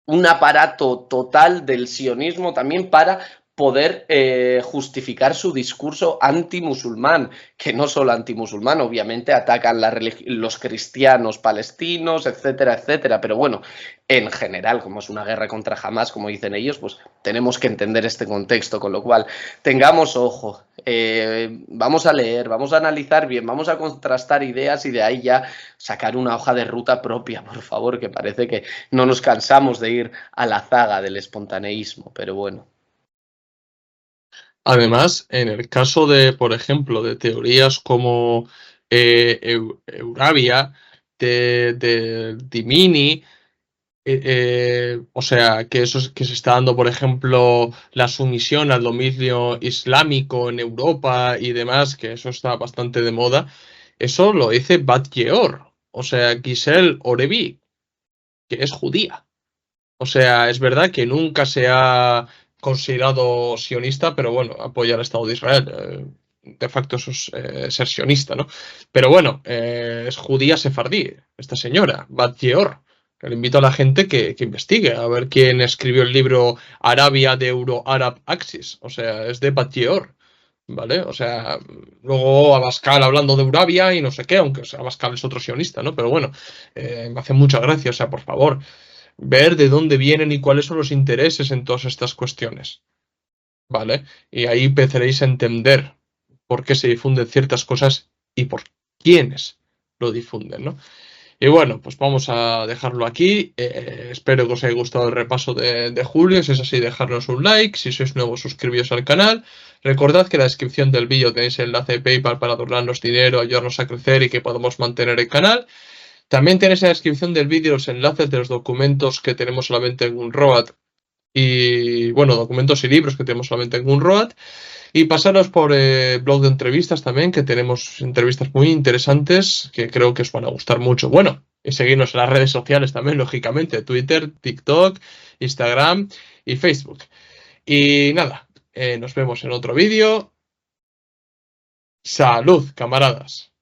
[SPEAKER 1] un aparato total del sionismo también para poder justificar su discurso antimusulmán, que no solo antimusulmán, obviamente atacan los cristianos palestinos, etcétera, etcétera, pero bueno, en general, como es una guerra contra Hamas, como dicen ellos, pues tenemos que entender este contexto, con lo cual tengamos ojo, vamos a leer, vamos a analizar bien, vamos a contrastar ideas y de ahí ya sacar una hoja de ruta propia, por favor, que parece que no nos cansamos de ir a la zaga del espontaneísmo, pero bueno.
[SPEAKER 2] Además, en el caso de, por ejemplo, de teorías como Euralia, de Dimini, o sea, que se está dando, por ejemplo, la sumisión al dominio islámico en Europa y demás, que eso está bastante de moda, eso lo dice Bat Yeor, o sea, Giselle Orebi, que es judía. O sea, es verdad que nunca se ha considerado sionista, pero bueno, apoya al Estado de Israel. De facto eso es ser sionista, ¿no? Pero bueno, es judía sefardí, esta señora, Bat Yeor. Le invito a la gente que investigue, a ver quién escribió el libro Arabia de Euro-Arab Axis. O sea, es de Bat Yeor, ¿vale? O sea, luego Abascal hablando de Eurabia y no sé qué, aunque o sea, Abascal es otro sionista, ¿no? Pero bueno, me hace mucha gracia, o sea, por favor ver de dónde vienen y cuáles son los intereses en todas estas cuestiones, ¿vale? Y ahí empezaréis a entender por qué se difunden ciertas cosas y por quiénes lo difunden, ¿no? Y bueno, pues vamos a dejarlo aquí. Espero que os haya gustado el repaso de julio. Si es así, dejadnos un like. Si sois nuevos, suscribíos al canal. Recordad que en la descripción del vídeo tenéis el enlace de PayPal para donarnos dinero, ayudarnos a crecer y que podamos mantener el canal. También tenéis en la descripción del vídeo los enlaces de los documentos que tenemos solamente en Gumroad. Y bueno, documentos y libros que tenemos solamente en Gumroad. Y pasaros por blog de entrevistas también, que tenemos entrevistas muy interesantes que creo que os van a gustar mucho. Bueno, y seguirnos en las redes sociales también, lógicamente, Twitter, TikTok, Instagram y Facebook. Y nada, nos vemos en otro vídeo. ¡Salud, camaradas!